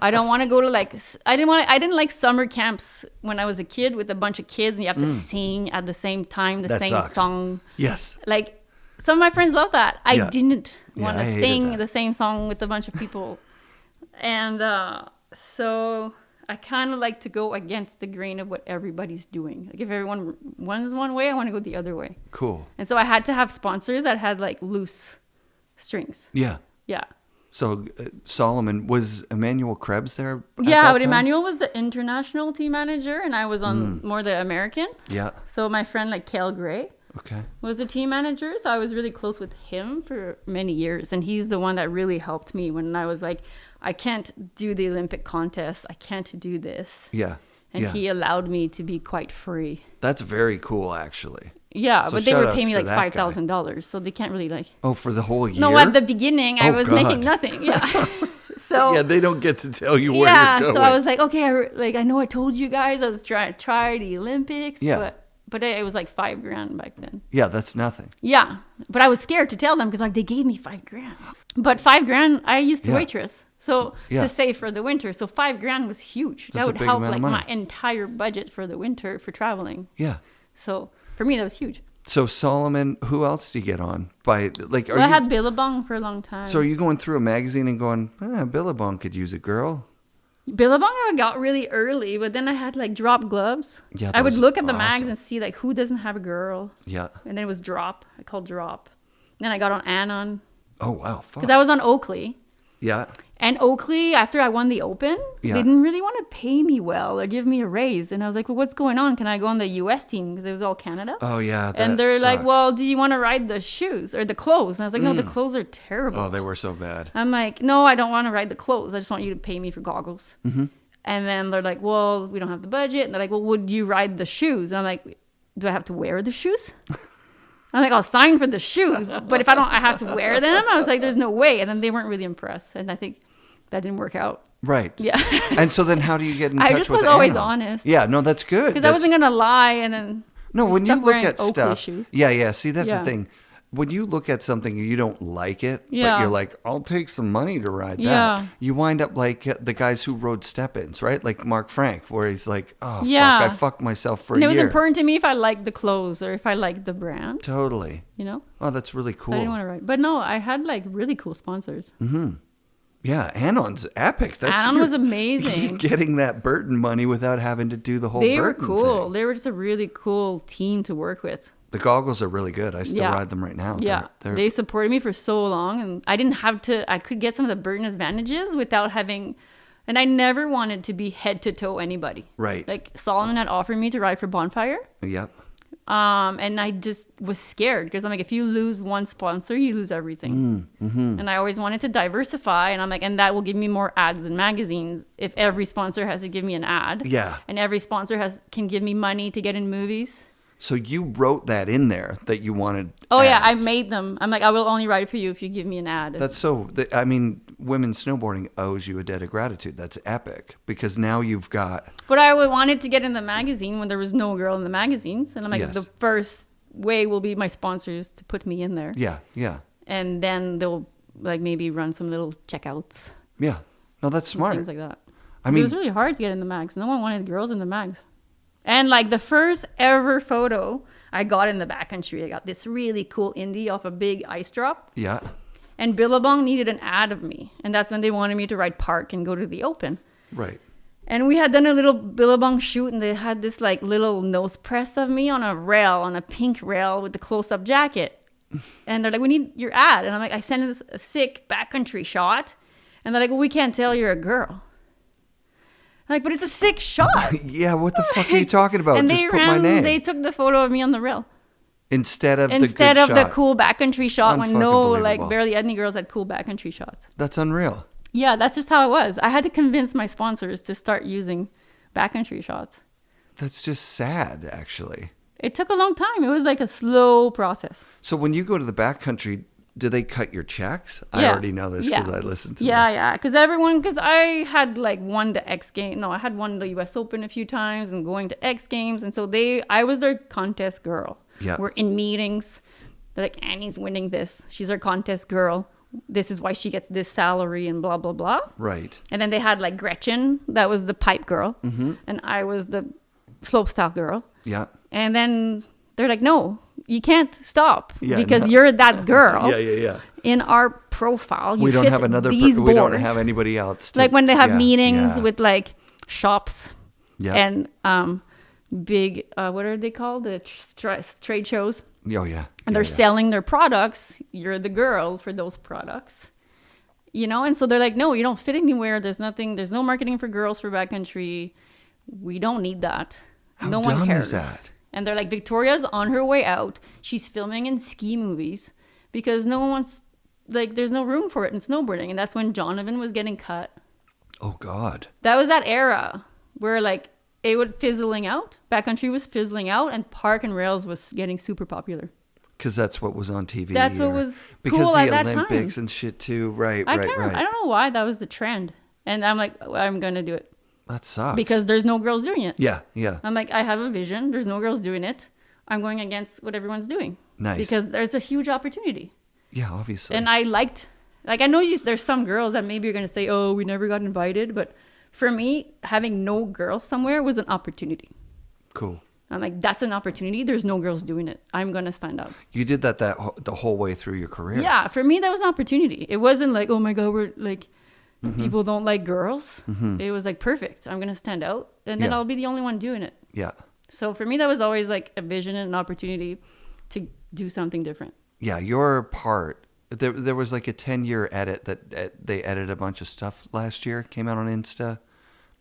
Speaker 2: I don't want to go to I didn't like summer camps when I was a kid with a bunch of kids and you have to sing at the same time, the same song.
Speaker 1: Yes.
Speaker 2: Like some of my friends love that. I didn't want to sing the same song with a bunch of people. And so I kind of like to go against the grain of what everybody's doing. Like if everyone runs one way, I want to go the other way.
Speaker 1: Cool.
Speaker 2: And so I had to have sponsors that had like loose strings.
Speaker 1: Yeah.
Speaker 2: Yeah.
Speaker 1: So Solomon, was Emmanuel Krebs there?
Speaker 2: Yeah, but Emmanuel was the international team manager and I was on more the American.
Speaker 1: Yeah.
Speaker 2: So my friend like Cale Gray.
Speaker 1: Okay.
Speaker 2: Was the team manager, so I was really close with him for many years, and he's the one that really helped me when I was like, I can't do the Olympic contest, I can't do this.
Speaker 1: Yeah.
Speaker 2: And he allowed me to be quite free.
Speaker 1: That's very cool, actually.
Speaker 2: Yeah,
Speaker 1: So
Speaker 2: but they were
Speaker 1: shout-outs
Speaker 2: paying me
Speaker 1: to
Speaker 2: like
Speaker 1: that guy.
Speaker 2: $5,000, so they can't really like.
Speaker 1: Oh, for the whole year?
Speaker 2: No, at the beginning I was making
Speaker 1: God.
Speaker 2: nothing. Yeah. So
Speaker 1: yeah, they don't get to tell you where you're going.
Speaker 2: so I was like, okay, I know I told you guys I was trying to try the Olympics,
Speaker 1: Yeah.
Speaker 2: But it was like $5,000 back then.
Speaker 1: Yeah, that's nothing.
Speaker 2: Yeah, but I was scared to tell them because like they gave me $5,000. But $5,000, I used to waitress, so to save for the winter. So $5,000 was huge.
Speaker 1: That's
Speaker 2: that
Speaker 1: a
Speaker 2: would
Speaker 1: big
Speaker 2: help
Speaker 1: amount of
Speaker 2: like
Speaker 1: money.
Speaker 2: my entire budget for the winter for traveling.
Speaker 1: Yeah.
Speaker 2: So for me, that was huge.
Speaker 1: So Solomon, who else do you get on? I
Speaker 2: had Billabong for a long time.
Speaker 1: So are you going through a magazine and going, Billabong could use a girl?
Speaker 2: Billabong I got really early, but then I had like Drop Gloves.
Speaker 1: Yeah,
Speaker 2: I would
Speaker 1: those
Speaker 2: look at
Speaker 1: are
Speaker 2: the mags
Speaker 1: awesome.
Speaker 2: and see like who doesn't have a girl.
Speaker 1: Yeah.
Speaker 2: And then it was Drop. I called Drop. Then I got on Anon.
Speaker 1: Oh, wow.
Speaker 2: Because I was on Oakley.
Speaker 1: Yeah.
Speaker 2: And Oakley, after I won the Open, they didn't really want to pay me well or give me a raise. And I was like, well, what's going on? Can I go on the U.S. team? Because it was all Canada.
Speaker 1: Oh, yeah.
Speaker 2: And they're like, well, do you want to ride the shoes or the clothes? And I was like, no, the clothes are terrible.
Speaker 1: Oh, they were so bad.
Speaker 2: I'm like, no, I don't want to ride the clothes. I just want you to pay me for goggles. Mm-hmm. And then they're like, well, we don't have the budget. And they're like, well, would you ride the shoes? And I'm like, do I have to wear the shoes? I'm like, I'll sign for the shoes. But if I don't, I have to wear them. I was like, there's no way. And then they weren't really impressed. And I think that didn't work out.
Speaker 1: Right.
Speaker 2: Yeah.
Speaker 1: And so then how do you get in touch with
Speaker 2: I just was always
Speaker 1: Anon?
Speaker 2: honest.
Speaker 1: Yeah, no, that's good.
Speaker 2: Because I wasn't going to lie and then
Speaker 1: No, when you
Speaker 2: stuff
Speaker 1: look
Speaker 2: wearing
Speaker 1: at
Speaker 2: Oakley
Speaker 1: stuff.
Speaker 2: shoes.
Speaker 1: Yeah. See, that's the thing. when you look at something and you don't like it, but
Speaker 2: Yeah.
Speaker 1: you're like, I'll take some money to ride that.
Speaker 2: Yeah.
Speaker 1: You wind up like the guys who rode step-ins, right? Like Mark Frank, where he's like, oh,
Speaker 2: Yeah.
Speaker 1: fuck, I fucked myself for
Speaker 2: And
Speaker 1: a
Speaker 2: it was
Speaker 1: year.
Speaker 2: important to me if I liked the clothes or if I liked the brand,
Speaker 1: Totally.
Speaker 2: you know?
Speaker 1: Oh, that's really
Speaker 2: So
Speaker 1: cool.
Speaker 2: I didn't want to ride. But no, I had like really cool sponsors.
Speaker 1: Yeah, Anon's epic.
Speaker 2: Anon was
Speaker 1: You're
Speaker 2: amazing.
Speaker 1: getting that Burton money without having to do the whole
Speaker 2: They were
Speaker 1: Burton
Speaker 2: cool.
Speaker 1: thing.
Speaker 2: They were just a really cool team to work with.
Speaker 1: The goggles are really good. I still
Speaker 2: Yeah.
Speaker 1: ride them right now.
Speaker 2: Yeah,
Speaker 1: They're
Speaker 2: they supported me for so long, and I didn't have to. I could get some of the Burton advantages without having, and I never wanted to be head to toe anybody.
Speaker 1: right.
Speaker 2: Like Solomon had offered me to ride for Bonfire,
Speaker 1: Yep.
Speaker 2: and I just was scared because I'm like, if you lose one sponsor, you lose everything. And I always wanted to diversify, and I'm like, and that will give me more ads in magazines if every sponsor has to give me an ad.
Speaker 1: Yeah.
Speaker 2: And every sponsor can give me money to get in movies.
Speaker 1: So you wrote that in there that you wanted.
Speaker 2: Oh yeah, I
Speaker 1: ads.
Speaker 2: made them. I'm like, I will only ride for you if you give me an ad.
Speaker 1: That's so. I mean, women's snowboarding owes you a debt of gratitude. That's epic because now you've got.
Speaker 2: But I wanted to get in the magazine when there was no girl in the magazines, and I'm like,
Speaker 1: Yes.
Speaker 2: the first way will be my sponsors to put me in there,
Speaker 1: Yeah. Yeah.
Speaker 2: and then they'll like maybe run some little checkouts,
Speaker 1: Yeah. No, that's smart.
Speaker 2: things like that.
Speaker 1: I mean,
Speaker 2: It was really hard to get in the mags. No one wanted girls in the mags. And like the first ever photo I got in the backcountry, I got this really cool indie off a big ice drop.
Speaker 1: yeah.
Speaker 2: And Billabong needed an ad of me. And that's when they wanted me to ride park and go to the open.
Speaker 1: Right.
Speaker 2: And we had done a little Billabong shoot, and they had this like little nose press of me on a rail, on a pink rail with the close-up jacket. And they're like, we need your ad. And I'm like, I sent this a sick backcountry shot. And they're like, well, we can't tell you're a girl. I'm like, but it's a sick shot.
Speaker 1: Yeah. What the fuck are you talking about?
Speaker 2: And
Speaker 1: Just
Speaker 2: they
Speaker 1: put my name
Speaker 2: they took the photo of me on the rail.
Speaker 1: instead of
Speaker 2: Instead
Speaker 1: the
Speaker 2: of
Speaker 1: good
Speaker 2: the
Speaker 1: shot.
Speaker 2: cool backcountry shot when no, like
Speaker 1: Unfucking-believable.
Speaker 2: barely any girls had cool backcountry shots.
Speaker 1: That's unreal.
Speaker 2: Yeah, that's just how it was. I had to convince my sponsors to start using backcountry shots.
Speaker 1: That's just sad, actually.
Speaker 2: It took a long time. It was like a slow process.
Speaker 1: So when you go to the backcountry, do they cut your checks? I
Speaker 2: Yeah.
Speaker 1: already know this because I listened to
Speaker 2: Yeah,
Speaker 1: them.
Speaker 2: yeah. Because I had like won the X game. No, I had won the US Open a few times and going to X Games. And so I was their contest girl.
Speaker 1: Yeah.
Speaker 2: We're in meetings. They're like, Annie's winning this. She's our contest girl. This is why she gets this salary and blah, blah, blah.
Speaker 1: Right.
Speaker 2: And then they had like Gretchen. That was the pipe girl. And I was the slopestyle girl.
Speaker 1: Yeah.
Speaker 2: And then they're like, no, you can't stop
Speaker 1: Yeah,
Speaker 2: because
Speaker 1: no.
Speaker 2: you're that girl.
Speaker 1: Yeah.
Speaker 2: In our profile, you
Speaker 1: We don't
Speaker 2: fit
Speaker 1: have another.
Speaker 2: these
Speaker 1: We don't
Speaker 2: boards.
Speaker 1: have anybody else.
Speaker 2: Like when they have
Speaker 1: yeah,
Speaker 2: meetings
Speaker 1: yeah.
Speaker 2: with like shops
Speaker 1: Yeah.
Speaker 2: and big, what are they called? The trade shows.
Speaker 1: Oh yeah.
Speaker 2: And they're selling their products. You're the girl for those products. You know, and so they're like, no, you don't fit anywhere. There's no marketing for girls for backcountry. We don't need that.
Speaker 1: How
Speaker 2: no
Speaker 1: dumb
Speaker 2: one cares.
Speaker 1: is that?
Speaker 2: And they're like, Victoria's on her way out. She's filming in ski movies because no one wants, like, there's no room for it in snowboarding. And that's when Donovan was getting cut.
Speaker 1: Oh God.
Speaker 2: That was that era where like it would fizzling out. Backcountry was fizzling out, and park and rails was getting super popular.
Speaker 1: Because that's what was on TV.
Speaker 2: That's what
Speaker 1: or-
Speaker 2: was
Speaker 1: because
Speaker 2: cool
Speaker 1: the
Speaker 2: at that
Speaker 1: Olympics
Speaker 2: time.
Speaker 1: and shit too. Right.
Speaker 2: I
Speaker 1: Right.
Speaker 2: don't know why that was the trend. And I'm like, I'm gonna do it
Speaker 1: That sucks.
Speaker 2: because there's no girls doing it.
Speaker 1: Yeah. Yeah.
Speaker 2: I'm like, I have a vision. There's no girls doing it. I'm going against what everyone's doing.
Speaker 1: Nice.
Speaker 2: Because there's a huge opportunity.
Speaker 1: Yeah. Obviously.
Speaker 2: And I liked, like, I know there's some girls that maybe you're going to say, oh, we never got invited. But for me, having no girls somewhere was an opportunity.
Speaker 1: Cool.
Speaker 2: I'm like, that's an opportunity. There's no girls doing it. I'm going to stand up.
Speaker 1: You did that the whole way through your career.
Speaker 2: Yeah. For me, that was an opportunity. It wasn't like, oh my God, we're like, people don't like girls. It was like, perfect. I'm going to stand out. And then
Speaker 1: Yeah.
Speaker 2: I'll be the only one doing it.
Speaker 1: Yeah.
Speaker 2: So for me, that was always like a vision and an opportunity to do something different.
Speaker 1: Yeah. Your part. There was like a 10-year edit that they edited a bunch of stuff last year. Came out on Insta.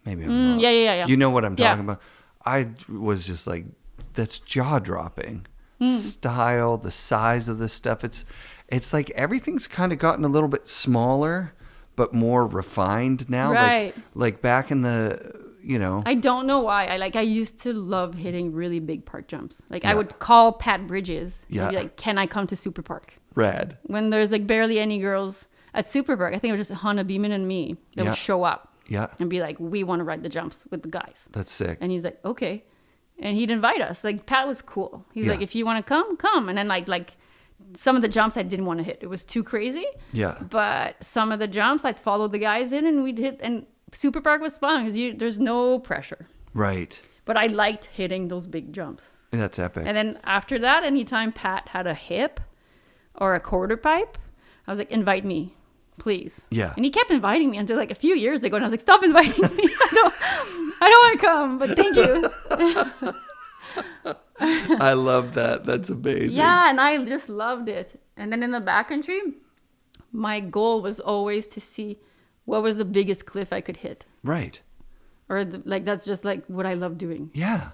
Speaker 1: Maybe I'm wrong.
Speaker 2: Yeah.
Speaker 1: You know what I'm
Speaker 2: Yeah.
Speaker 1: talking about. I was just like, that's jaw dropping. Style, the size of the stuff. It's like everything's kind of gotten a little bit smaller, but more refined now.
Speaker 2: Right.
Speaker 1: Like back in the, you know.
Speaker 2: I don't know why. I used to love hitting really big park jumps. Like
Speaker 1: Yeah.
Speaker 2: I would call Pat Bridges
Speaker 1: Yeah.
Speaker 2: and be like, can I come to Super Park?
Speaker 1: Rad.
Speaker 2: When there's like barely any girls at Super Park, I think it was just Hannah Beeman and me that
Speaker 1: Yeah.
Speaker 2: would show up
Speaker 1: Yeah.
Speaker 2: and be like, we want to ride the jumps with the guys.
Speaker 1: That's sick.
Speaker 2: And he's like, okay. And he'd invite us. Like Pat was cool. He's
Speaker 1: Yeah.
Speaker 2: like, if you want to come, come. And then like some of the jumps I didn't want to hit. It was too crazy.
Speaker 1: Yeah.
Speaker 2: But some of the jumps I'd follow the guys in and we'd hit. And Super Park was fun because there's no pressure.
Speaker 1: Right.
Speaker 2: But I liked hitting those big jumps.
Speaker 1: That's epic.
Speaker 2: And then after that, anytime Pat had a hip or a quarter pipe, I was like, invite me, please.
Speaker 1: Yeah.
Speaker 2: And he kept inviting me until like a few years ago. And I was like, stop inviting me. I don't want to come, but thank you.
Speaker 1: I love that. That's amazing.
Speaker 2: Yeah, and I just loved it. And then in the backcountry, my goal was always to see what was the biggest cliff I could hit.
Speaker 1: Right.
Speaker 2: Or that's just like what I love doing.
Speaker 1: Yeah.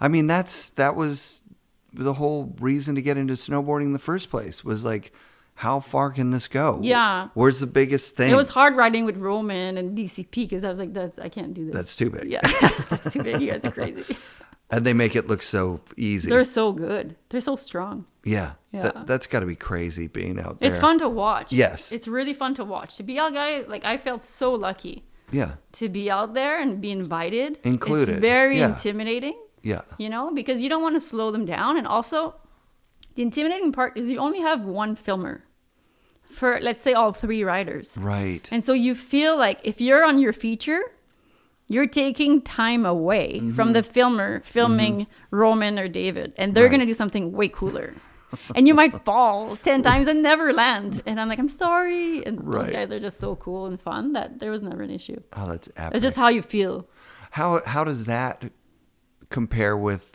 Speaker 1: I mean, that was the whole reason to get into snowboarding in the first place, was like, how far can this go?
Speaker 2: Yeah.
Speaker 1: Where's the biggest thing?
Speaker 2: It was hard riding with Roman and DCP because I was like, I can't do this.
Speaker 1: That's too big.
Speaker 2: Yeah, that's too big. You guys are crazy.
Speaker 1: And they make it look so easy.
Speaker 2: They're so good. They're so strong.
Speaker 1: Yeah.
Speaker 2: Yeah.
Speaker 1: That's got to be crazy being out there.
Speaker 2: It's fun to watch.
Speaker 1: Yes.
Speaker 2: It's really fun to watch. To be out guy, like I felt so lucky.
Speaker 1: Yeah.
Speaker 2: To be out there and be invited.
Speaker 1: Included.
Speaker 2: It's very
Speaker 1: Yeah.
Speaker 2: intimidating.
Speaker 1: Yeah.
Speaker 2: You know, because you don't want to slow them down. And also, the intimidating part is you only have one filmer for, let's say, all 3 riders.
Speaker 1: Right.
Speaker 2: And so you feel like if you're on your feature, you're taking time away from the filmer filming Roman or David. And they're going to do something way cooler. And you might fall 10 times and never land. And I'm like, I'm sorry. And those guys are just so cool and fun that there was never an issue.
Speaker 1: Oh, that's epic.
Speaker 2: It's just how you feel.
Speaker 1: How does that compare with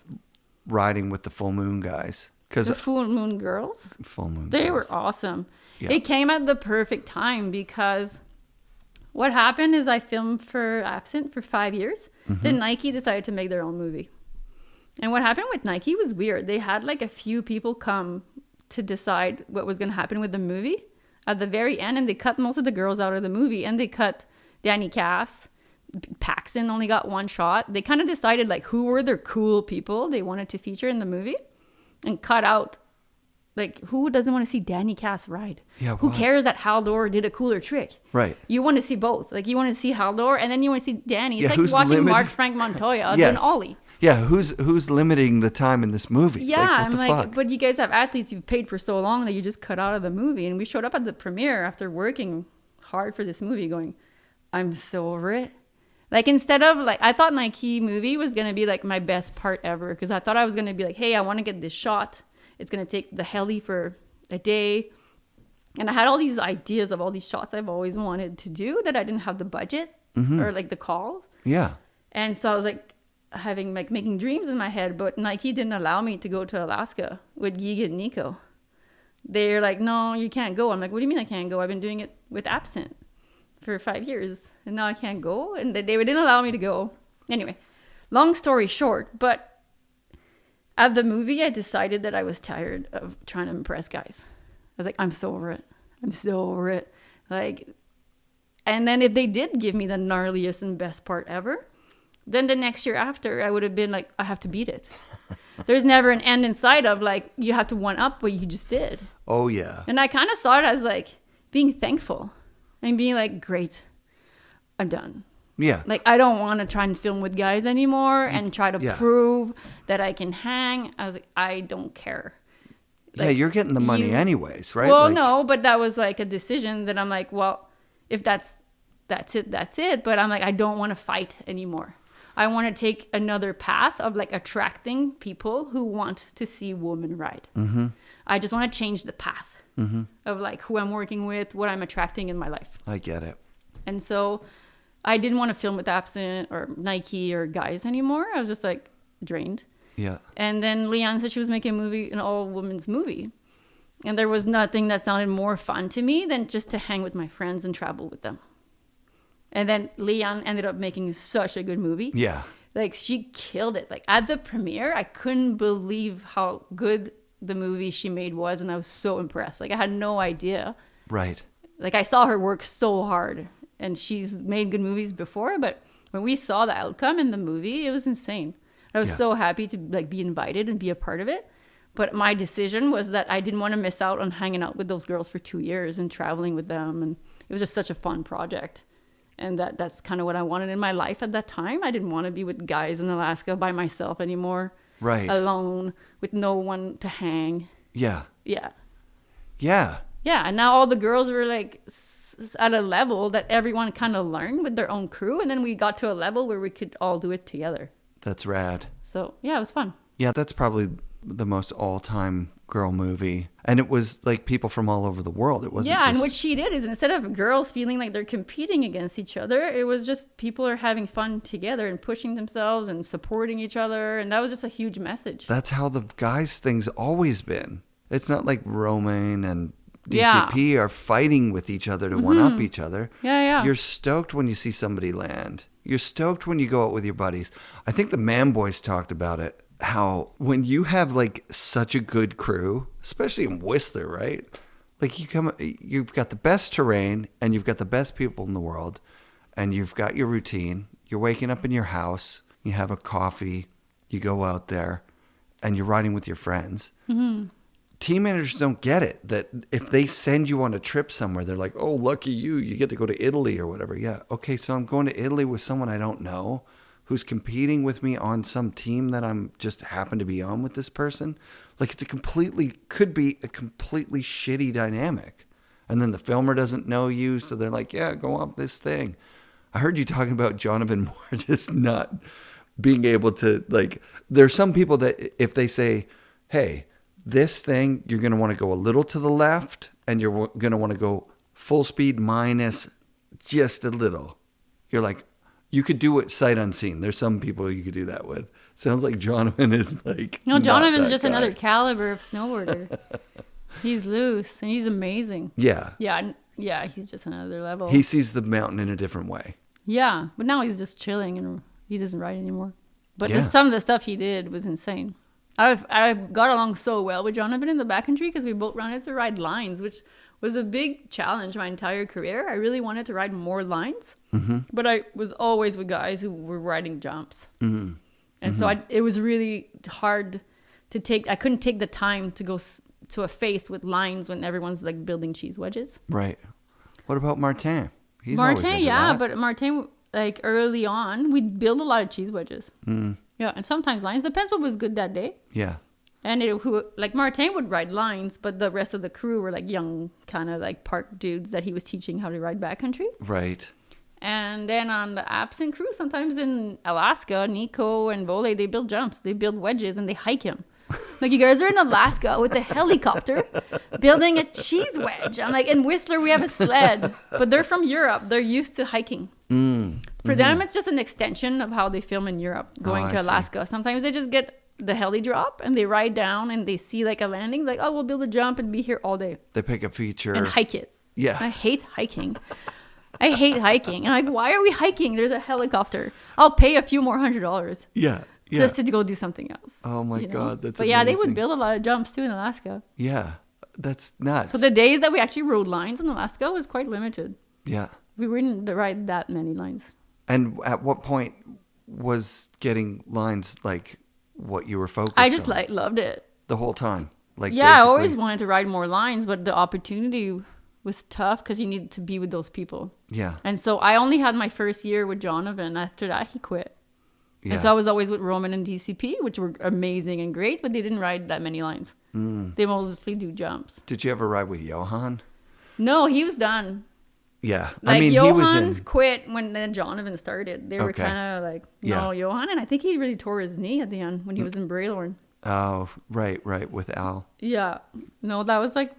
Speaker 1: riding with the Full Moon guys? Because
Speaker 2: The Full Moon Girls,
Speaker 1: Full Moon
Speaker 2: they
Speaker 1: girls.
Speaker 2: were awesome.
Speaker 1: Yeah.
Speaker 2: It came at the perfect time because what happened is I filmed for Absent for 5 years. Then Nike decided to make their own movie. And what happened with Nike was weird. They had like a few people come to decide what was going to happen with the movie at the very end. And they cut most of the girls out of the movie. And they cut Danny Cass. Paxton only got 1 shot. They kind of decided like who were their cool people they wanted to feature in the movie. And cut out, like, who doesn't want to see Danny Cass ride?
Speaker 1: Yeah,
Speaker 2: who
Speaker 1: why?
Speaker 2: cares that Haldor did a cooler trick?
Speaker 1: Right.
Speaker 2: You want to see both. Like, you want to see Haldor, and then you want to see Danny. It's
Speaker 1: Yeah,
Speaker 2: like
Speaker 1: who's
Speaker 2: watching
Speaker 1: limited?
Speaker 2: Mark Frank Montoya
Speaker 1: Yes.
Speaker 2: and Ollie.
Speaker 1: Yeah, who's limiting the time in this movie?
Speaker 2: Yeah,
Speaker 1: what
Speaker 2: I'm
Speaker 1: the
Speaker 2: like,
Speaker 1: fuck?
Speaker 2: but you guys have athletes you've paid for so long that you just cut out of the movie. And we showed up at the premiere after working hard for this movie going, I'm so over it. Like, instead of, like, I thought Nike movie was going to be, like, my best part ever. Because I thought I was going to be like, hey, I want to get this shot. It's going to take the heli for a day. And I had all these ideas of all these shots I've always wanted to do that I didn't have the budget or, like, the calls.
Speaker 1: Yeah.
Speaker 2: And so I was, like, having, like, making dreams in my head. But Nike didn't allow me to go to Alaska with Giga and Nico. They're like, no, you can't go. I'm like, what do you mean I can't go? I've been doing it with Absent for 5 years. And now I can't go. And they didn't allow me to go. Anyway, long story short. But at the movie, I decided that I was tired of trying to impress guys. I was like, I'm so over it. I'm so over it. Like, and then if they did give me the gnarliest and best part ever, then the next year after, I would have been like, I have to beat it. There's never an end in sight of like, you have to one up what you just did.
Speaker 1: Oh, yeah.
Speaker 2: And I kind of saw it as like being thankful and being like, great, I'm done.
Speaker 1: Yeah.
Speaker 2: Like, I don't want to try and film with guys anymore and try to
Speaker 1: Yeah.
Speaker 2: prove that I can hang. I was like, I don't care.
Speaker 1: Yeah,
Speaker 2: Like,
Speaker 1: you're getting the money anyways, right?
Speaker 2: Well,
Speaker 1: Like,
Speaker 2: no, but that was like a decision that I'm like, well, if that's it, that's it. But I'm like, I don't want to fight anymore. I want to take another path of like attracting people who want to see women ride. Mm-hmm. I just want to change the path of like who I'm working with, what I'm attracting in my life.
Speaker 1: I get it.
Speaker 2: And so I didn't want to film with Absent or Nike or guys anymore. I was just like drained.
Speaker 1: Yeah.
Speaker 2: And then Leanne said she was making a movie, an all-women's movie. And there was nothing that sounded more fun to me than just to hang with my friends and travel with them. And then Leanne ended up making such a good movie.
Speaker 1: Yeah.
Speaker 2: Like, she killed it. Like, at the premiere, I couldn't believe how good the movie she made was. And I was so impressed. Like, I had no idea.
Speaker 1: Right.
Speaker 2: Like, I saw her work so hard. And she's made good movies before. But when we saw the outcome in the movie, it was insane. I was so happy to like be invited and be a part of it. But my decision was that I didn't want to miss out on hanging out with those girls for 2 years and traveling with them. And it was just such a fun project. And that's kind of what I wanted in my life at that time. I didn't want to be with guys in Alaska by myself anymore.
Speaker 1: Right.
Speaker 2: Alone with no one to hang.
Speaker 1: Yeah.
Speaker 2: Yeah.
Speaker 1: Yeah.
Speaker 2: Yeah, and now all the girls were like at a level that everyone kind of learned with their own crew, and then we got to a level where we could all do it together.
Speaker 1: That's rad.
Speaker 2: So yeah, it was fun.
Speaker 1: Yeah, that's probably the most all-time girl movie. And it was like people from all over the world. It wasn't
Speaker 2: And what she did is instead of girls feeling like they're competing against each other, it was just people are having fun together and pushing themselves and supporting each other. And that was just a huge message.
Speaker 1: That's how the guys' thing's always been. It's not like Romaine and DCP are fighting with each other to one-up each other.
Speaker 2: Yeah.
Speaker 1: You're stoked when you see somebody land. You're stoked when you go out with your buddies. I think the Man Boys talked about it. How when you have like such a good crew, especially in Whistler, right? Like you've got the best terrain and you've got the best people in the world, and you've got your routine. You're waking up in your house, you have a coffee, you go out there, and you're riding with your friends. Mm-hmm. Team managers don't get it, that if they send you on a trip somewhere, they're like, oh, lucky you get to go to Italy or whatever. Yeah, okay, so I'm going to Italy with someone I don't know, who's competing with me on some team that I'm just happen to be on with this person. Like could be a completely shitty dynamic. And then the filmer doesn't know you, so they're like, yeah, go up this thing. I heard you talking about Jonathan Moore just not being able to, like, there's some people that if they say, hey, this thing, you're going to want to go a little to the left and you're going to want to go full speed minus just a little. You're like, you could do it sight unseen. There's some people you could do that with. Sounds like Jonathan is like.
Speaker 2: No, Jonathan's just another caliber of snowboarder. He's loose and he's amazing.
Speaker 1: Yeah.
Speaker 2: Yeah, he's just another level.
Speaker 1: He sees the mountain in a different way.
Speaker 2: Yeah, but now he's just chilling and he doesn't ride anymore. But some of the stuff he did was insane. I got along so well with Jonathan in the backcountry because we both wanted to ride lines, which was a big challenge my entire career. I really wanted to ride more lines, but I was always with guys who were riding jumps. Mm-hmm. And so it was really hard to take. I couldn't take the time to go to a face with lines when everyone's like building cheese wedges.
Speaker 1: Right. What about Martin? He's Martin,
Speaker 2: yeah, but Martin, like early on, we'd build a lot of cheese wedges. Mm. Yeah, and sometimes lines. Depends what was good that day. Yeah. And like Martin would ride lines, but the rest of the crew were like young, kind of like park dudes that he was teaching how to ride backcountry. Right. And then on the absent crew, sometimes in Alaska, Nico and Vole, they build jumps. They build wedges and they hike him. Like, you guys are in Alaska with a helicopter building a cheese wedge. I'm like, in Whistler, we have a sled. But they're from Europe. They're used to hiking. For them, it's just an extension of how they film in Europe, going to Alaska. Sometimes they just get the heli drop and they ride down and they see like a landing. Like, oh, we'll build a jump and be here all day.
Speaker 1: They pick a feature.
Speaker 2: And hike it.
Speaker 1: Yeah.
Speaker 2: I hate hiking. I hate hiking. And I'm like, why are we hiking? There's a helicopter. I'll pay a few more $100. Yeah. Just to go do something else.
Speaker 1: Oh my God, that's
Speaker 2: But amazing. Yeah, they would build a lot of jumps too in Alaska.
Speaker 1: Yeah, that's nuts.
Speaker 2: So the days that we actually rode lines in Alaska was quite limited.
Speaker 1: Yeah.
Speaker 2: We didn't ride that many lines.
Speaker 1: And at what point was getting lines like what you were focused on?
Speaker 2: I just loved it.
Speaker 1: The whole time? Like,
Speaker 2: yeah, basically. I always wanted to ride more lines, but the opportunity was tough because you needed to be with those people. Yeah. And so I only had my first year with Jonathan. After that, he quit. Yeah. And so I was always with Roman and DCP, which were amazing and great, but they didn't ride that many lines. They mostly do jumps.
Speaker 1: Did you ever ride with Johan?
Speaker 2: No, he was done.
Speaker 1: Yeah.
Speaker 2: Like, I mean, Johan's quit when then Jonathan started. They were kind of like, no, Johan. And I think he really tore his knee at the end when he was in Braylorn.
Speaker 1: Oh, right, with Al.
Speaker 2: Yeah. No, that was like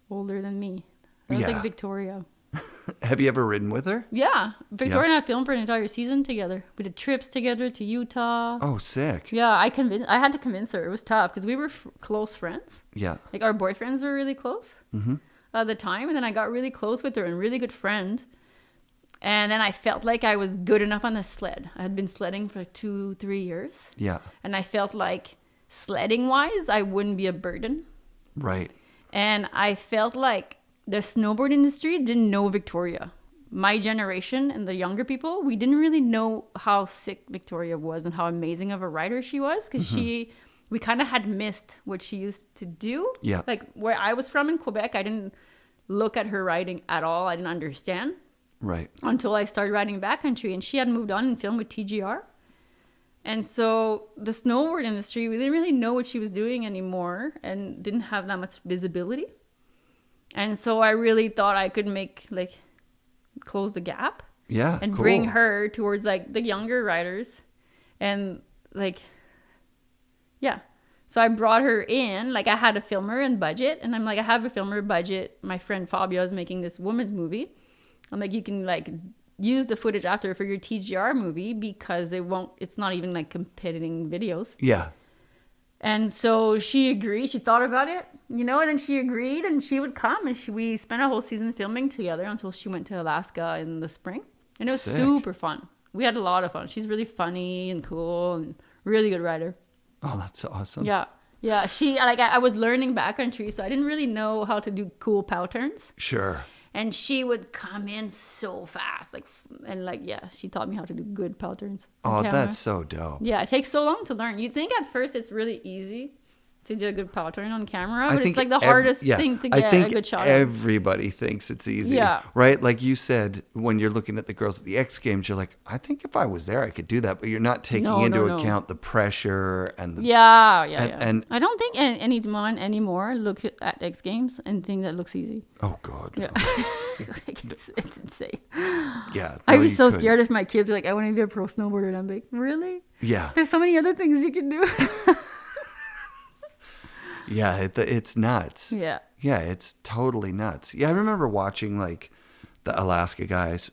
Speaker 2: older than me. That was like Victoria.
Speaker 1: Have you ever ridden with her?
Speaker 2: Yeah. Victoria and I filmed for an entire season together. We did trips together to Utah.
Speaker 1: Oh, sick.
Speaker 2: Yeah, I had to convince her. It was tough because we were close friends. Yeah. Like, our boyfriends were really close at the time. And then I got really close with her and really good friend. And then I felt like I was good enough on the sled. I had been sledding for 2-3 years. Yeah. And I felt like sledding-wise, I wouldn't be a burden. Right. And I felt like the snowboard industry didn't know Victoria. My generation and the younger people, we didn't really know how sick Victoria was and how amazing of a rider she was, because we kind of had missed what she used to do. Yeah. Like, where I was from in Quebec, I didn't look at her riding at all. I didn't understand. Right. Until I started riding backcountry, and she had moved on and filmed with TGR. And so the snowboard industry, we didn't really know what she was doing anymore and didn't have that much visibility. And so I really thought I could close the gap.
Speaker 1: Yeah.
Speaker 2: And
Speaker 1: cool.
Speaker 2: bring her towards like the younger riders. And yeah. So I brought her in, like I had a filmer and budget. And I'm like, I have a filmer budget. My friend Fabio is making this woman's movie. I'm like, you can like use the footage after for your TGR movie because it's not even like competing videos.
Speaker 1: Yeah.
Speaker 2: And so she agreed. She thought about it, and then she agreed, and she would come, and we spent a whole season filming together until she went to Alaska in the spring, and it was super fun. We had a lot of fun. She's really funny and cool and really good rider.
Speaker 1: Oh, that's awesome.
Speaker 2: Yeah. I was learning backcountry, so I didn't really know how to do cool pow turns.
Speaker 1: Sure.
Speaker 2: And she would come in so fast, she taught me how to do good pow turns.
Speaker 1: Oh, that's so dope.
Speaker 2: Yeah, it takes so long to learn. You'd think at first it's really easy to do a good pow turn on camera, but it's like the hardest thing to get a good shot at.
Speaker 1: Everybody thinks it's easy, right? Like you said, when you're looking at the girls at the X Games, you're like, I think if I was there, I could do that. But you're not taking into account the pressure and the...
Speaker 2: And I don't think anyone anymore look at X Games and think that looks easy.
Speaker 1: Oh, God.
Speaker 2: Yeah.
Speaker 1: No.
Speaker 2: It's insane.
Speaker 1: Yeah.
Speaker 2: I'd be so scared if my kids were like, I want to be a pro snowboarder. And I'm like, really?
Speaker 1: Yeah.
Speaker 2: There's so many other things you can do.
Speaker 1: Yeah, it's nuts.
Speaker 2: Yeah.
Speaker 1: Yeah, it's totally nuts. Yeah, I remember watching like the Alaska guys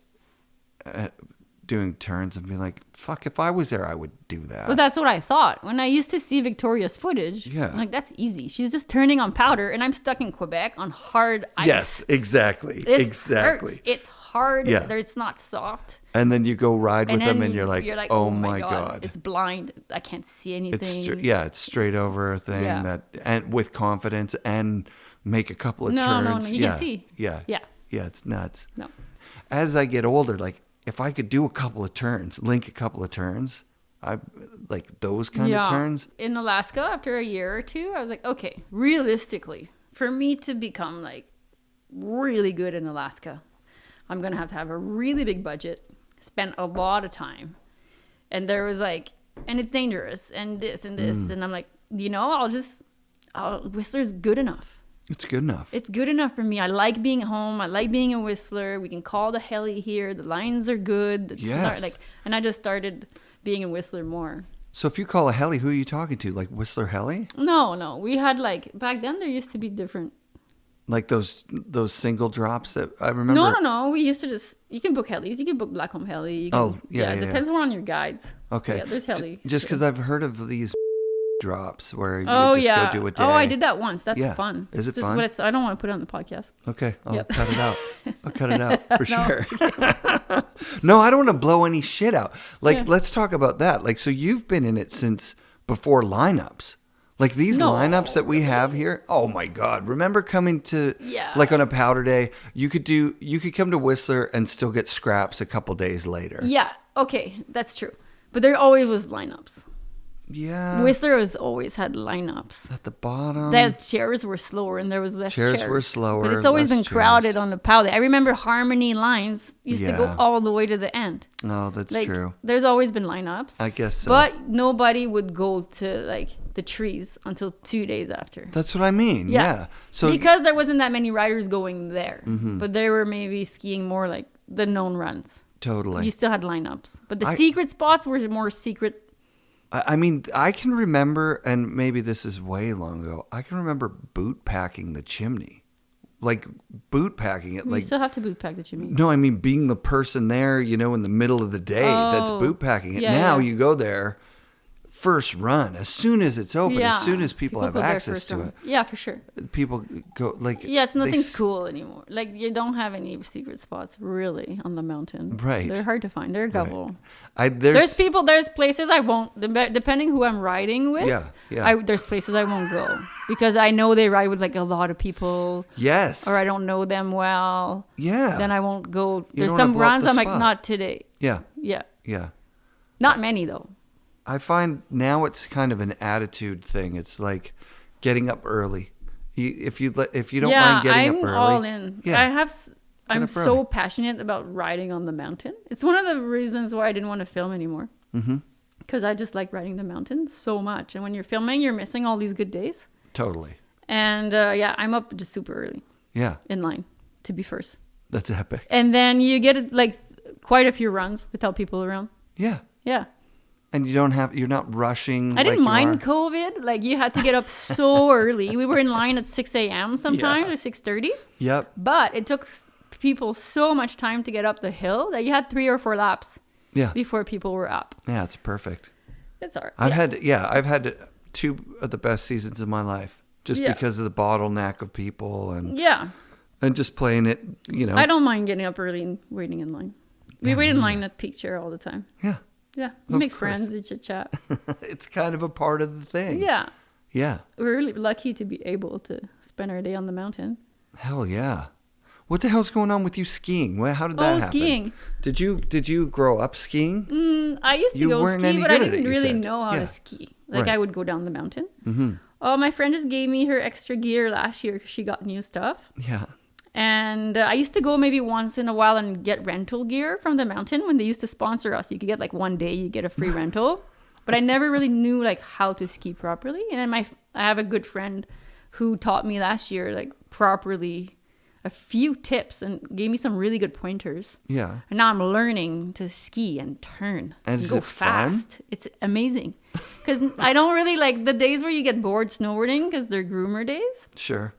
Speaker 1: doing turns and being like, fuck, if I was there, I would do that.
Speaker 2: Well, that's what I thought. When I used to see Victoria's footage, I'm like, that's easy. She's just turning on powder, and I'm stuck in Quebec on hard ice.
Speaker 1: Yes, exactly. Exactly.
Speaker 2: Hurts. It's hard.
Speaker 1: Yeah.
Speaker 2: It's not soft.
Speaker 1: And then you go ride with them, and you're like, oh my God.
Speaker 2: It's blind. I can't see anything.
Speaker 1: It's straight over a thing and with confidence and make a couple of turns.
Speaker 2: No, you can see.
Speaker 1: Yeah, it's nuts.
Speaker 2: No.
Speaker 1: As I get older, like if I could do a couple of turns, link a couple of turns, I like those kind of turns.
Speaker 2: In Alaska, after a year or two, I was like, okay, realistically, for me to become like really good in Alaska, I'm going to have a really big budget, spend a lot of time. And there was like, and it's dangerous and this and this. And I'm like, Whistler's good enough.
Speaker 1: It's good enough.
Speaker 2: It's good enough for me. I like being home. I like being a Whistler. We can call the heli here. The lines are good. And I just started being a Whistler more.
Speaker 1: So if you call a heli, who are you talking to? Like Whistler Heli?
Speaker 2: No. We had back then there used to be different.
Speaker 1: Like those single drops that I remember?
Speaker 2: No. We used to you can book helis. You can book Blackcomb Heli. It depends more on your guides.
Speaker 1: Okay.
Speaker 2: Yeah, there's heli.
Speaker 1: Just because I've heard of these drops where you go do a day.
Speaker 2: Oh, I did that once. That's fun.
Speaker 1: Is it fun?
Speaker 2: I don't want to put it on the podcast.
Speaker 1: Okay. I'll cut it out. I'll cut it out for sure. No, I don't want to blow any shit out. Let's talk about that. Like, so you've been in it since before lineups. Like these lineups that we have here. Oh my God. Remember coming to like on a powder day, you could come to Whistler and still get scraps a couple days later.
Speaker 2: Yeah. Okay. That's true. But there always was lineups.
Speaker 1: Yeah.
Speaker 2: Whistler has always had lineups.
Speaker 1: At the bottom.
Speaker 2: The chairs were slower and there was less chairs.
Speaker 1: Chairs were slower.
Speaker 2: But it's always been crowded on the powder. I remember Harmony lines used to go all the way to the end.
Speaker 1: No, that's true.
Speaker 2: There's always been lineups.
Speaker 1: I guess so.
Speaker 2: But nobody would go to the trees until 2 days after.
Speaker 1: That's what I mean. Yeah. So
Speaker 2: because there wasn't that many riders going there. Mm-hmm. But they were maybe skiing more like the known runs.
Speaker 1: Totally.
Speaker 2: You still had lineups. But the secret spots were more secret.
Speaker 1: I mean, I can remember, and maybe this is way long ago, I can remember boot packing the chimney. Like, boot packing it.
Speaker 2: You still have to boot pack the chimney.
Speaker 1: No, I mean, being the person there, in the middle of the day that's boot packing it. Now you go there, first run, as soon as it's open, as soon as people have access to it.
Speaker 2: Yeah, for sure.
Speaker 1: People go,
Speaker 2: it's nothing's cool anymore. Like, you don't have any secret spots, really, on the mountain.
Speaker 1: Right.
Speaker 2: They're hard to find. There are a couple.
Speaker 1: Right.
Speaker 2: There's places I won't, depending who I'm riding with. There's places I won't go. Because I know they ride with, a lot of people.
Speaker 1: Yes.
Speaker 2: Or I don't know them well.
Speaker 1: Yeah.
Speaker 2: Then I won't go. There's some runs I'm like, not today.
Speaker 1: Yeah.
Speaker 2: Yeah.
Speaker 1: Yeah.
Speaker 2: Not many, though.
Speaker 1: I find now it's kind of an attitude thing. It's like getting up early. If you don't mind getting up early.
Speaker 2: I'm all in. Yeah. I'm so passionate about riding on the mountain. It's one of the reasons why I didn't want to film anymore. Mm-hmm. Because I just like riding the mountain so much. And when you're filming, you're missing all these good days.
Speaker 1: Totally.
Speaker 2: And I'm up just super early.
Speaker 1: Yeah.
Speaker 2: in line to be first.
Speaker 1: That's epic.
Speaker 2: And then you get like quite a few runs without people around.
Speaker 1: Yeah.
Speaker 2: Yeah.
Speaker 1: And you're not rushing.
Speaker 2: I didn't
Speaker 1: like
Speaker 2: mind COVID. Like you had to get up so early. We were in line at 6 a.m. sometimes or 6:30.
Speaker 1: Yep.
Speaker 2: But it took people so much time to get up the hill that you had 3 or 4 laps before people were up.
Speaker 1: Yeah, it's perfect.
Speaker 2: It's all right.
Speaker 1: I've had 2 of the best seasons of my life just because of the bottleneck of people and just playing it,
Speaker 2: I don't mind getting up early and waiting in line. We wait in line at Peak Chair all the time.
Speaker 1: Yeah.
Speaker 2: Yeah. You make friends, you chit chat.
Speaker 1: It's kind of a part of the thing.
Speaker 2: Yeah.
Speaker 1: Yeah.
Speaker 2: We're really lucky to be able to spend our day on the mountain.
Speaker 1: Hell yeah. What the hell's going on with you skiing? How did that happen?
Speaker 2: Skiing.
Speaker 1: Did you grow up skiing?
Speaker 2: I used to go ski, but I didn't really know how to ski. Like I would go down the mountain.
Speaker 1: Mm-hmm.
Speaker 2: Oh, my friend just gave me her extra gear last year because she got new stuff.
Speaker 1: Yeah.
Speaker 2: And I used to go maybe once in a while and get rental gear from the mountain when they used to sponsor us. You could get like one day, you get a free rental. But I never really knew like how to ski properly. And then I have a good friend who taught me last year like properly a few tips and gave me some really good pointers.
Speaker 1: Yeah.
Speaker 2: And now I'm learning to ski and turn
Speaker 1: and
Speaker 2: go fast. Fun? It's amazing. Because I don't really like the days where you get bored snowboarding because they're groomer days.
Speaker 1: Sure.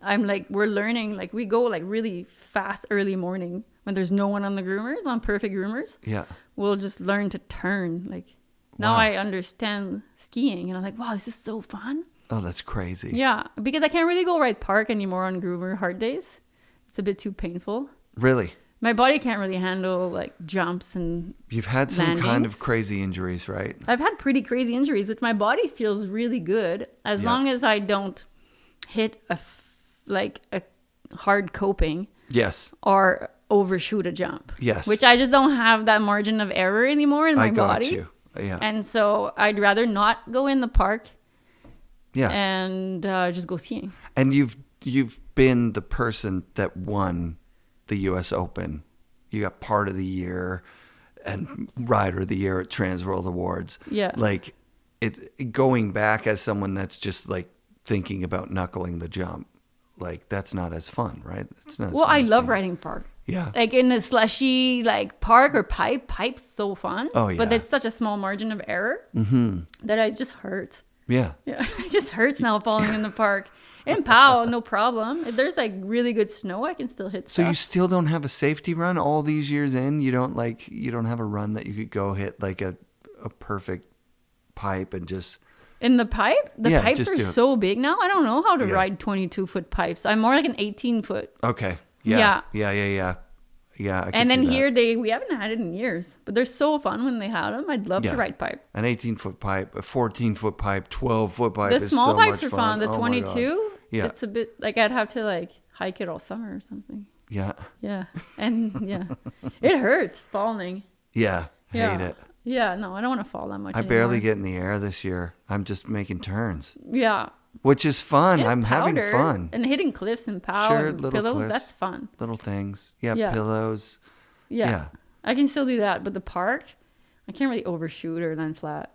Speaker 2: I'm like, we're learning, like we go like really fast early morning when there's no one on the groomers, on perfect groomers.
Speaker 1: Yeah.
Speaker 2: We'll just learn to turn. Like now I understand skiing and I'm like, wow, this is so fun.
Speaker 1: Oh, that's crazy.
Speaker 2: Yeah. Because I can't really go ride park anymore on groomer hard days. It's a bit too painful.
Speaker 1: Really?
Speaker 2: My body can't really handle like jumps and
Speaker 1: You've had some
Speaker 2: landings.
Speaker 1: Kind of crazy injuries, right?
Speaker 2: I've had pretty crazy injuries, which my body feels really good as long as I don't hit a hard coping.
Speaker 1: Yes.
Speaker 2: Or overshoot a jump.
Speaker 1: Yes.
Speaker 2: Which I just don't have that margin of error anymore in my body.
Speaker 1: I got you. Yeah.
Speaker 2: And so I'd rather not go in the park.
Speaker 1: Yeah.
Speaker 2: And just go skiing.
Speaker 1: And you've been the person that won the U.S. Open. You got part of the year and rider of the year at Trans World Awards.
Speaker 2: Yeah.
Speaker 1: Like going back as someone that's just like thinking about knuckling the jump. Like that's not as fun, right? It's not.
Speaker 2: Well, I love riding park.
Speaker 1: Yeah.
Speaker 2: Like in a slushy like park or pipe. Pipe's so fun.
Speaker 1: Oh yeah.
Speaker 2: But it's such a small margin of error that it just hurts.
Speaker 1: Yeah.
Speaker 2: Yeah. It just hurts now falling in the park. In POW, no problem. If there's like really good snow, I can still hit stuff.
Speaker 1: So you still don't have a safety run all these years in? You don't have a run that you could go hit like a perfect pipe and just.
Speaker 2: In the pipe? The pipes are so big now. I don't know how to ride 22-foot pipes. I'm more like an 18-foot.
Speaker 1: Okay. Yeah. Yeah.
Speaker 2: And then here we haven't had it in years, but they're so fun when they had them. I'd love to ride pipe.
Speaker 1: An 18-foot pipe, a 14-foot pipe, 12-foot pipe.
Speaker 2: The small pipes are fun. The
Speaker 1: Oh
Speaker 2: 22, it's a bit like I'd have to like hike it all summer or something.
Speaker 1: Yeah.
Speaker 2: Yeah. And it hurts falling.
Speaker 1: Yeah. Hate it.
Speaker 2: Yeah, no, I don't want to fall that much
Speaker 1: I
Speaker 2: anymore.
Speaker 1: barely get in the air this year. I'm just making turns.
Speaker 2: Yeah.
Speaker 1: Which is fun.
Speaker 2: And
Speaker 1: I'm having fun.
Speaker 2: And hitting cliffs and POW
Speaker 1: Sure,
Speaker 2: and
Speaker 1: little
Speaker 2: pillows,
Speaker 1: cliffs,
Speaker 2: that's fun.
Speaker 1: Little things. Yeah, pillows.
Speaker 2: Yeah. I can still do that, but the park, I can't really overshoot or land flat.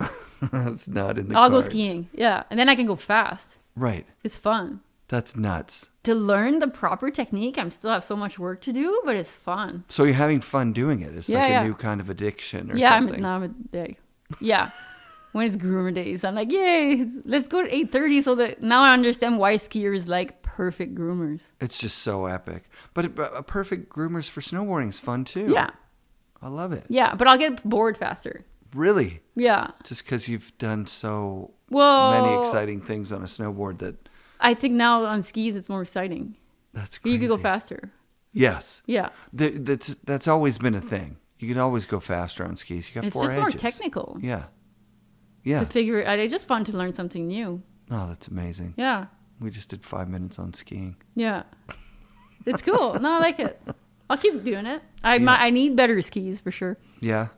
Speaker 1: That's not in the
Speaker 2: I'll
Speaker 1: cards.
Speaker 2: go skiing. Yeah. And then I can go fast.
Speaker 1: Right.
Speaker 2: It's fun.
Speaker 1: That's nuts.
Speaker 2: To learn the proper technique, I still have so much work to do, but it's fun.
Speaker 1: So you're having fun doing it. It's like a new kind of addiction or something.
Speaker 2: I'm addicted. Yeah. When it's groomer days, I'm like, yay, let's go to 8:30 so that now I understand why skiers like perfect groomers.
Speaker 1: It's just so epic. But a perfect groomers for snowboarding is fun too.
Speaker 2: Yeah.
Speaker 1: I love it.
Speaker 2: Yeah, but I'll get bored faster.
Speaker 1: Really?
Speaker 2: Yeah.
Speaker 1: Just because you've done so many exciting things on a snowboard that...
Speaker 2: I think now on skis it's more exciting.
Speaker 1: That's crazy.
Speaker 2: You could go faster.
Speaker 1: Yes.
Speaker 2: Yeah.
Speaker 1: That's always been a thing. You can always go faster on skis. You got 4 edges.
Speaker 2: It's just more technical.
Speaker 1: Yeah. Yeah.
Speaker 2: To figure it out. It's just fun to learn something new.
Speaker 1: Oh, that's amazing.
Speaker 2: Yeah.
Speaker 1: We just did 5 minutes on skiing.
Speaker 2: Yeah. It's cool. No, I like it. I'll keep doing it. I need better skis for sure.
Speaker 1: Yeah.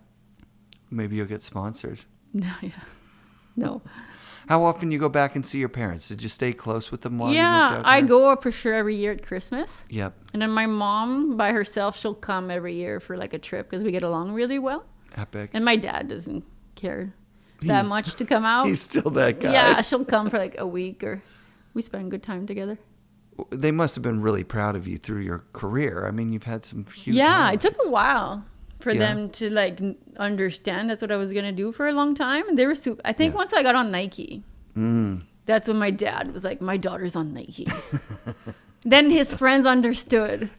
Speaker 1: Maybe you'll get sponsored.
Speaker 2: No, yeah. No.
Speaker 1: How often you go back and see your parents? Did you stay close with them while you moved out
Speaker 2: I
Speaker 1: here?
Speaker 2: go up for sure every year at Christmas.
Speaker 1: Yep.
Speaker 2: And then my mom by herself, she'll come every year for like a trip because we get along really well.
Speaker 1: Epic.
Speaker 2: And my dad doesn't care that much to come out.
Speaker 1: He's still that guy.
Speaker 2: Yeah, she'll come for like a week or we spend good time together.
Speaker 1: they must have been really proud of you through your career. I mean, you've had some huge
Speaker 2: Yeah,
Speaker 1: highlights.
Speaker 2: it took a while for them to like understand that's what I was gonna do for a long time. And they were super. I think once I got on Nike, that's when my dad was like, "My daughter's on Nike." Then his friends understood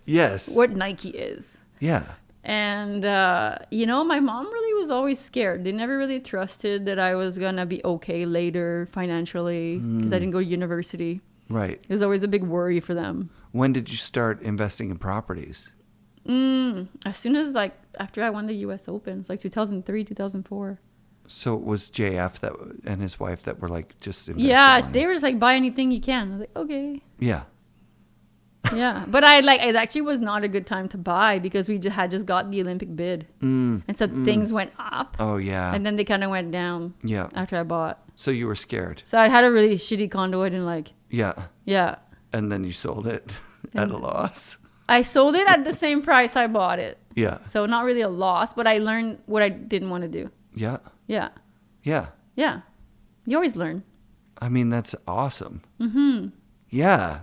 Speaker 2: what Nike is.
Speaker 1: Yeah.
Speaker 2: And, my mom really was always scared. They never really trusted that I was going to be okay later financially because I didn't go to university.
Speaker 1: Right.
Speaker 2: It was always a big worry for them.
Speaker 1: When did you start investing in properties?
Speaker 2: As soon as, after I won the U.S. Open. It's 2003, 2004.
Speaker 1: So it was JF and his wife that were, just investing money.
Speaker 2: They were just buy anything you can. I was like, okay.
Speaker 1: Yeah.
Speaker 2: Yeah, but it actually was not a good time to buy because we had just got the Olympic bid. And so things went up.
Speaker 1: Oh, yeah.
Speaker 2: And then they kind of went down after I bought.
Speaker 1: So you were scared.
Speaker 2: So I had a really shitty condo I didn't like.
Speaker 1: Yeah.
Speaker 2: Yeah.
Speaker 1: And then you sold it at a loss.
Speaker 2: I sold it at the same price I bought it.
Speaker 1: Yeah.
Speaker 2: So not really a loss, but I learned what I didn't want to do.
Speaker 1: Yeah.
Speaker 2: Yeah.
Speaker 1: Yeah.
Speaker 2: Yeah. You always learn.
Speaker 1: I mean, that's awesome. Mm-hmm. Yeah.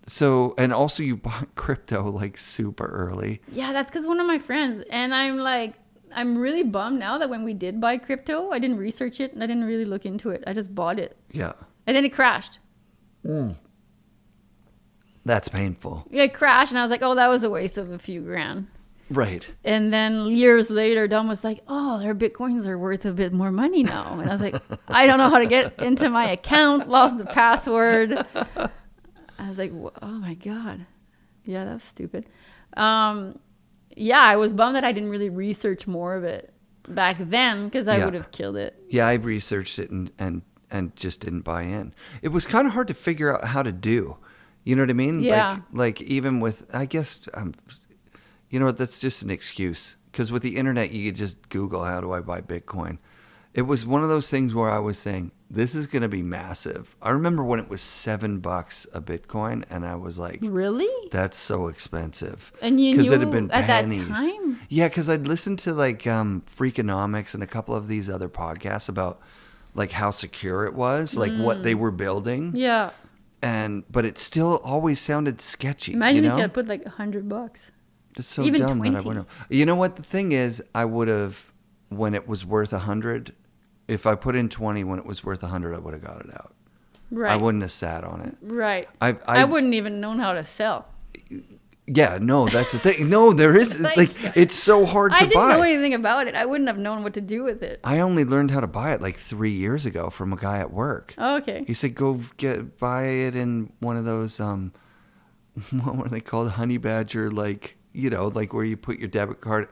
Speaker 1: So, and also you bought crypto super early.
Speaker 2: Yeah, that's because one of my friends, and I'm really bummed now that when we did buy crypto, I didn't research it and I didn't really look into it. I just bought it.
Speaker 1: Yeah.
Speaker 2: And then it crashed.
Speaker 1: That's painful.
Speaker 2: Yeah, it crashed and I was like, oh, that was a waste of a few grand.
Speaker 1: Right.
Speaker 2: And then years later, Dom was like, oh, their Bitcoins are worth a bit more money now. And I was like, I don't know how to get into my account, lost the password. I was like, oh my God. Yeah, that was stupid. I was bummed that I didn't really research more of it back then because I would have killed it.
Speaker 1: Yeah, I researched it and just didn't buy in. It was kind of hard to figure out how to do. You know what I mean?
Speaker 2: Yeah.
Speaker 1: Like even with, I guess, you know what, that's just an excuse. Because with the internet, you could just Google, how do I buy Bitcoin? It was one of those things where I was saying, this is going to be massive. I remember when it was $7 a Bitcoin, and I was like,
Speaker 2: really?
Speaker 1: That's so expensive.
Speaker 2: And you knew
Speaker 1: it had been
Speaker 2: at
Speaker 1: pennies.
Speaker 2: that time?
Speaker 1: Yeah, because I'd listened to Freakonomics and a couple of these other podcasts about how secure it was, what they were building.
Speaker 2: Yeah.
Speaker 1: But it still always sounded sketchy.
Speaker 2: Imagine if you had put $100.
Speaker 1: It's so
Speaker 2: even
Speaker 1: dumb
Speaker 2: 20.
Speaker 1: that I wouldn't have. You know what the thing is? I would have, when it was worth 100, if I put in 20 when it was worth 100, I would have got it out.
Speaker 2: Right.
Speaker 1: I wouldn't have sat on it.
Speaker 2: Right.
Speaker 1: I
Speaker 2: wouldn't even known how to sell.
Speaker 1: Yeah, no, that's the thing. No, there is it's so hard to buy.
Speaker 2: I didn't know anything about it. I wouldn't have known what to do with it.
Speaker 1: I only learned how to buy it 3 years ago from a guy at work.
Speaker 2: Oh, okay.
Speaker 1: He said, go buy it in one of those, what were they called? Honey Badger, where you put your debit card.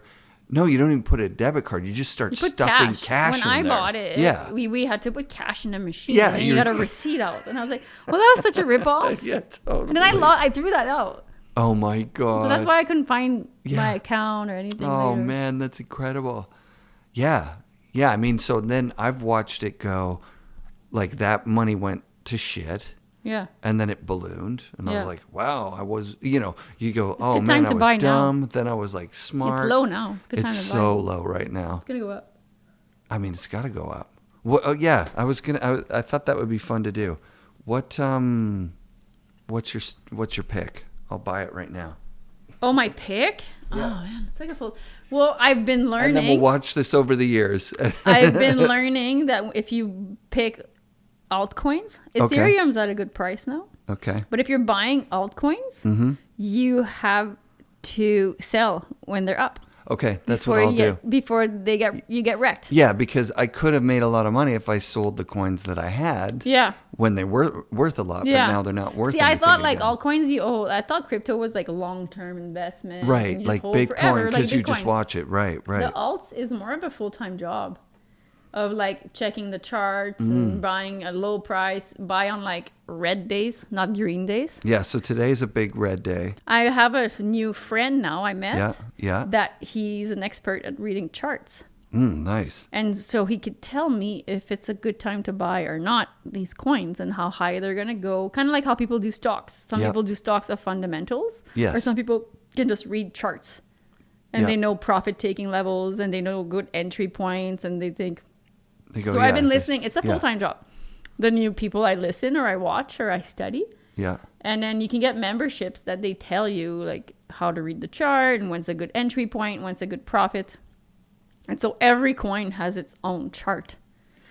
Speaker 1: No, you don't even put a debit card. You just start stuffing cash in there.
Speaker 2: When I bought it,
Speaker 1: yeah.
Speaker 2: we had to put cash in a machine.
Speaker 1: Yeah,
Speaker 2: and you got a receipt out. And I was like, well, that was such a ripoff.
Speaker 1: Yeah, totally.
Speaker 2: And then I threw that out.
Speaker 1: Oh, my God.
Speaker 2: So that's why I couldn't find my account or anything.
Speaker 1: Oh,
Speaker 2: later.
Speaker 1: man, that's incredible. Yeah. Yeah, I mean, so then I've watched it go, that money went to shit.
Speaker 2: Yeah.
Speaker 1: And then it ballooned. And I was like, wow, I was, you go, oh,
Speaker 2: good
Speaker 1: man,
Speaker 2: time
Speaker 1: I
Speaker 2: to buy
Speaker 1: was dumb.
Speaker 2: now.
Speaker 1: Then I was smart.
Speaker 2: It's low now. It's a good time to buy.
Speaker 1: It's so low right now.
Speaker 2: It's going to go up.
Speaker 1: I mean, it's got to go up. Well, oh, yeah, I thought that would be fun to do. What's your pick? I'll buy it right now.
Speaker 2: Oh, my pick? Yeah. Oh, man. It's a full... Well, I've been learning...
Speaker 1: And then we'll watch this over the years.
Speaker 2: I've been learning that if you pick altcoins, Ethereum's at a good price now.
Speaker 1: Okay.
Speaker 2: But if you're buying altcoins, you have to sell when they're up.
Speaker 1: Okay, that's what I'll do.
Speaker 2: Before you get wrecked.
Speaker 1: Yeah, because I could have made a lot of money if I sold the coins that I had.
Speaker 2: Yeah.
Speaker 1: When they were worth a lot, but now they're not worth anything.
Speaker 2: See, I thought altcoins, I thought crypto was long-term investment.
Speaker 1: Right, like Bitcoin, because you just watch it. Right.
Speaker 2: The alts is more of a full-time job of checking the charts and buying a low price, buy on red days, not green days.
Speaker 1: Yeah, so today's a big red day.
Speaker 2: I have a new friend now I met.
Speaker 1: Yeah.
Speaker 2: That he's an expert at reading charts.
Speaker 1: Nice.
Speaker 2: And so he could tell me if it's a good time to buy or not these coins and how high they're going to go. Kind of like how people do stocks. Some people do stocks of fundamentals.
Speaker 1: Yes.
Speaker 2: Or some people can just read charts. And they know profit-taking levels and they know good entry points and they think... I've been listening. It's a full-time job. The new people I listen or I watch or I study.
Speaker 1: Yeah.
Speaker 2: And then you can get memberships that they tell you like how to read the chart and when's a good entry point, when's a good profit. And so every coin has its own chart.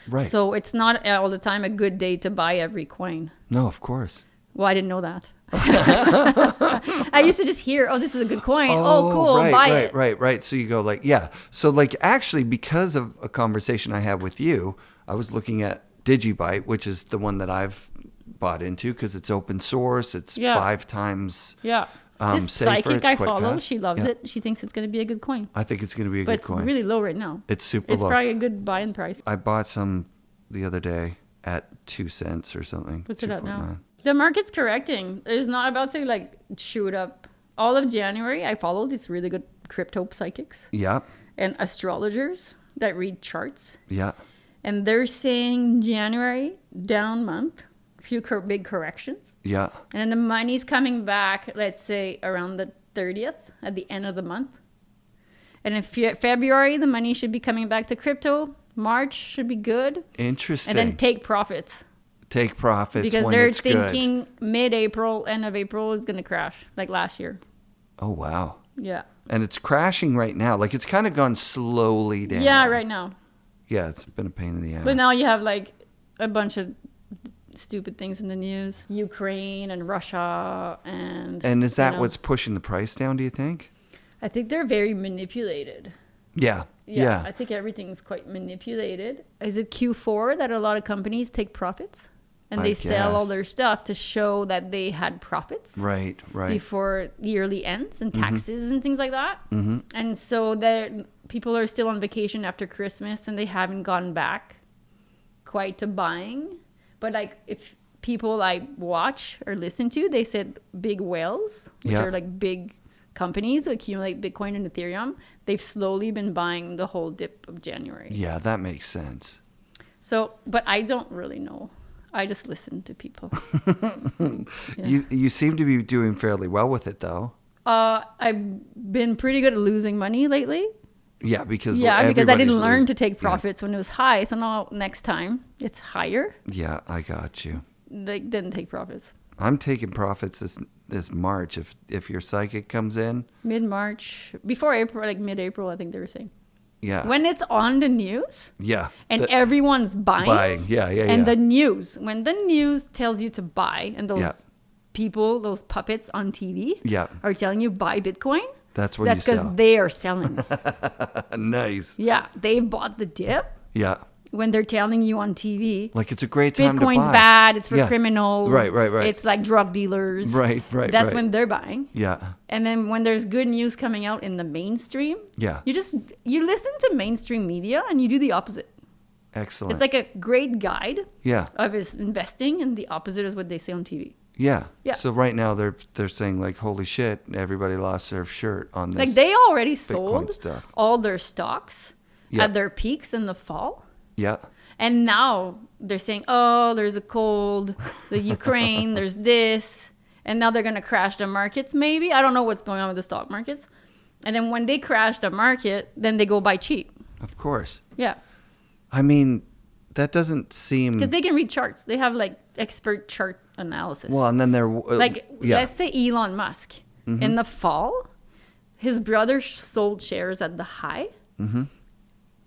Speaker 1: Right.
Speaker 2: So it's not all the time a good day to buy every coin.
Speaker 1: No, of course.
Speaker 2: Well, I didn't know that. I used to just hear, oh, this is a good coin. Oh, cool, buy it.
Speaker 1: Right. So you go like, yeah. So like actually because of a conversation I had with you, I was looking at Digibyte, which is the one that I've bought into because it's open source. It's 5 times
Speaker 2: this
Speaker 1: safer.
Speaker 2: psychic
Speaker 1: It's
Speaker 2: I
Speaker 1: quite
Speaker 2: follow,
Speaker 1: fast.
Speaker 2: she loves it. She thinks it's going to be a good coin.
Speaker 1: I think it's going to be a
Speaker 2: But
Speaker 1: good
Speaker 2: it's
Speaker 1: coin.
Speaker 2: really low right now.
Speaker 1: It's super
Speaker 2: It's
Speaker 1: low.
Speaker 2: probably a good buy-in price.
Speaker 1: I bought some the other day at 2 cents or something.
Speaker 2: What's it at now?
Speaker 1: 2.9.
Speaker 2: The market's correcting. It's not about to like shoot up. All of January, I followed these really good crypto psychics
Speaker 1: Yeah.
Speaker 2: and astrologers that read charts.
Speaker 1: Yeah.
Speaker 2: And they're saying January, down month, a few big corrections.
Speaker 1: Yeah.
Speaker 2: And then the money's coming back, let's say, around the 30th, at the end of the month. And in February, the money should be coming back to crypto. March should be good.
Speaker 1: Interesting.
Speaker 2: And then take profits.
Speaker 1: Take profits
Speaker 2: Because
Speaker 1: when
Speaker 2: they're
Speaker 1: it's good.
Speaker 2: thinking mid-April, end of April is going to crash, like last year.
Speaker 1: Oh, wow.
Speaker 2: Yeah.
Speaker 1: And it's crashing right now. Like it's kind of gone slowly down.
Speaker 2: Yeah, right now.
Speaker 1: Yeah, it's been a pain in the ass.
Speaker 2: But now you have like a bunch of stupid things in the news. Ukraine and Russia and...
Speaker 1: And is that
Speaker 2: you know,
Speaker 1: what's pushing the price down, do you think?
Speaker 2: I think they're very manipulated.
Speaker 1: Yeah. Yeah.
Speaker 2: I think everything's quite manipulated. Is it Q4 that a lot of companies take profits? And they sell all
Speaker 1: guess.
Speaker 2: their stuff to show that they had profits.
Speaker 1: Right.
Speaker 2: Before yearly ends and taxes and things like that.
Speaker 1: Mm-hmm.
Speaker 2: And so people are still on vacation after Christmas and they haven't gone back quite to buying. But like if people I watch or listen to, they said big whales, which are like big companies who accumulate Bitcoin and Ethereum, they've slowly been buying the whole dip of January.
Speaker 1: Yeah, that makes sense.
Speaker 2: So, but I don't really know. I just listen to people.
Speaker 1: You seem to be doing fairly well with it, though.
Speaker 2: I've been pretty good at losing money lately.
Speaker 1: Yeah, because
Speaker 2: I didn't
Speaker 1: everybody's
Speaker 2: learn to take profits when it was high. So now next time it's higher.
Speaker 1: Yeah, I got you.
Speaker 2: They didn't take profits.
Speaker 1: I'm taking profits this March if your psychic comes in.
Speaker 2: Mid-March, before April, like mid-April, I think they were saying.
Speaker 1: Yeah.
Speaker 2: When it's on the news.
Speaker 1: Yeah.
Speaker 2: And everyone's buying.
Speaker 1: Yeah.
Speaker 2: And the news, when the news tells you to buy, and those people, those puppets on TV are telling you buy Bitcoin.
Speaker 1: That's when you sell.
Speaker 2: That's because they are selling.
Speaker 1: Nice.
Speaker 2: Yeah, they've bought the dip.
Speaker 1: Yeah.
Speaker 2: When they're telling you on TV,
Speaker 1: like it's a great time to buy.
Speaker 2: Bitcoin's bad, it's for criminals.
Speaker 1: Right.
Speaker 2: It's like drug dealers.
Speaker 1: Right.
Speaker 2: That's when they're buying.
Speaker 1: Yeah.
Speaker 2: And then when there's good news coming out in the mainstream, you listen to mainstream media and you do the opposite.
Speaker 1: Excellent.
Speaker 2: It's like a great guide
Speaker 1: Yeah.
Speaker 2: of his investing, and the opposite is what they say on TV.
Speaker 1: Yeah.
Speaker 2: Yeah.
Speaker 1: So right now they're saying like, holy shit, everybody lost their shirt on this.
Speaker 2: Like they already
Speaker 1: Bitcoin
Speaker 2: sold
Speaker 1: stuff.
Speaker 2: all their stocks at their peaks in the fall.
Speaker 1: Yeah.
Speaker 2: And now they're saying, oh, there's a cold, the Ukraine, there's this. And now they're going to crash the markets maybe. I don't know what's going on with the stock markets. And then when they crash the market, then they go buy cheap.
Speaker 1: Of course.
Speaker 2: Yeah.
Speaker 1: I mean, that doesn't seem...
Speaker 2: Because they can read charts. They have like expert chart analysis.
Speaker 1: Well, and then they're...
Speaker 2: Let's say Elon Musk. Mm-hmm. In the fall, his brother sold shares at the high.
Speaker 1: Mm-hmm.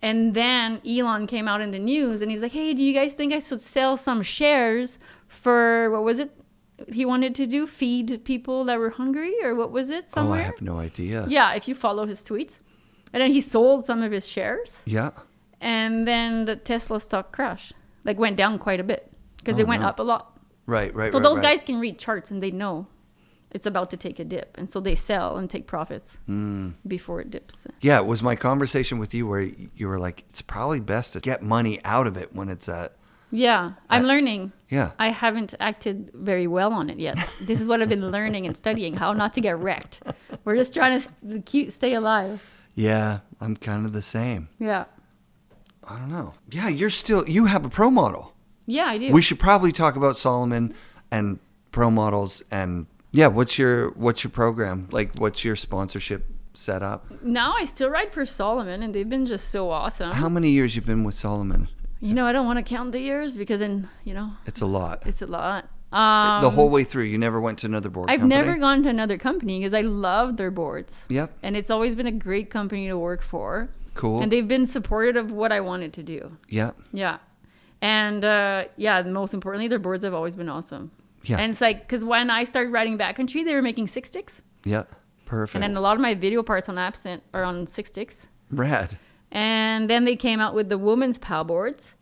Speaker 2: And then Elon came out in the news and he's like, hey, do you guys think I should sell some shares for, what was it he wanted to do? Feed people that were hungry, or what was it somewhere?
Speaker 1: Oh, I have no idea.
Speaker 2: Yeah, if you follow his tweets. And then he sold some of his shares.
Speaker 1: Yeah.
Speaker 2: And then the Tesla stock crashed. Like went down quite a bit because it went up a lot.
Speaker 1: Right.
Speaker 2: So those guys can read charts and they know it's about to take a dip. And so they sell and take profits before it dips.
Speaker 1: Yeah, it was my conversation with you where you were like, it's probably best to get money out of it when it's at...
Speaker 2: Yeah, I'm learning.
Speaker 1: Yeah.
Speaker 2: I haven't acted very well on it yet. This is what I've been learning and studying, how not to get wrecked. We're just trying to stay alive.
Speaker 1: Yeah, I'm kind of the same.
Speaker 2: Yeah.
Speaker 1: I don't know. Yeah, you have a pro model.
Speaker 2: Yeah, I do.
Speaker 1: We should probably talk about Solomon and pro models and... Yeah, what's your program? Like, what's your sponsorship set up?
Speaker 2: Now I still ride for Solomon, and they've been just so awesome.
Speaker 1: How many years you've been with Solomon?
Speaker 2: I don't want to count the years because then,
Speaker 1: It's a lot.
Speaker 2: It's a lot.
Speaker 1: The whole way through, you never went to another board
Speaker 2: I've
Speaker 1: company?
Speaker 2: never gone to another company because I love their boards.
Speaker 1: Yep.
Speaker 2: And it's always been a great company to work for.
Speaker 1: Cool.
Speaker 2: And they've been supportive of what I wanted to do.
Speaker 1: Yep.
Speaker 2: Yeah. And most importantly, their boards have always been awesome.
Speaker 1: Yeah.
Speaker 2: And it's like, because when I started riding backcountry, they were making 6 sticks.
Speaker 1: Yeah. Perfect.
Speaker 2: And then a lot of my video parts on Absent are on 6 sticks.
Speaker 1: Rad.
Speaker 2: And then they came out with the women's POW boards.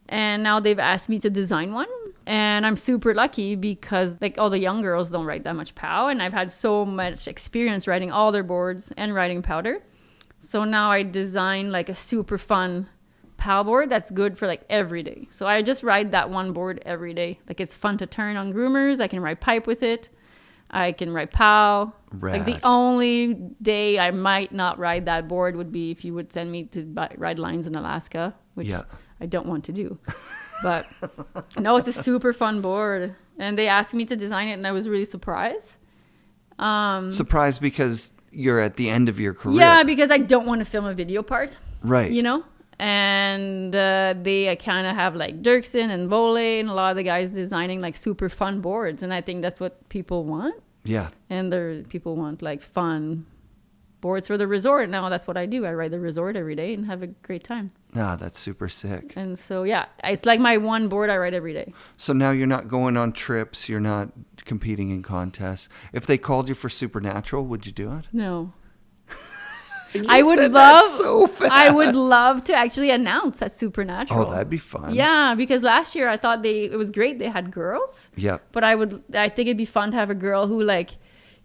Speaker 2: And now they've asked me to design one. And I'm super lucky because like all the young girls don't ride that much POW. And I've had so much experience riding all their boards and riding powder. So now I design like a super fun POW board that's good for like every day. So I just ride that one board every day. Like it's fun to turn on groomers. I can ride pipe with it. I can ride POW.
Speaker 1: Rad.
Speaker 2: Like the only day I might not ride that board would be if you would send me to ride lines in Alaska, which I don't want to do. But no, it's a super fun board. And they asked me to design it and I was really surprised.
Speaker 1: Surprised because you're at the end of your career.
Speaker 2: Yeah, because I don't want to film a video part.
Speaker 1: Right.
Speaker 2: You know? And they kind of have like Dirksen and Vole and a lot of the guys designing like super fun boards. And I think that's what people want.
Speaker 1: Yeah.
Speaker 2: And people want like fun boards for the resort. Now that's what I do. I ride the resort every day and have a great time.
Speaker 1: Ah, that's super sick.
Speaker 2: And so, yeah, it's like my one board I ride every day.
Speaker 1: So now you're not going on trips. You're not competing in contests. If they called you for Supernatural, would you do it?
Speaker 2: No.
Speaker 1: I would love so fast.
Speaker 2: I would love to actually announce at Supernatural.
Speaker 1: Oh, that'd be fun.
Speaker 2: Yeah, because last year I thought it was great. They had girls.
Speaker 1: Yep.
Speaker 2: But I think it'd be fun to have a girl who like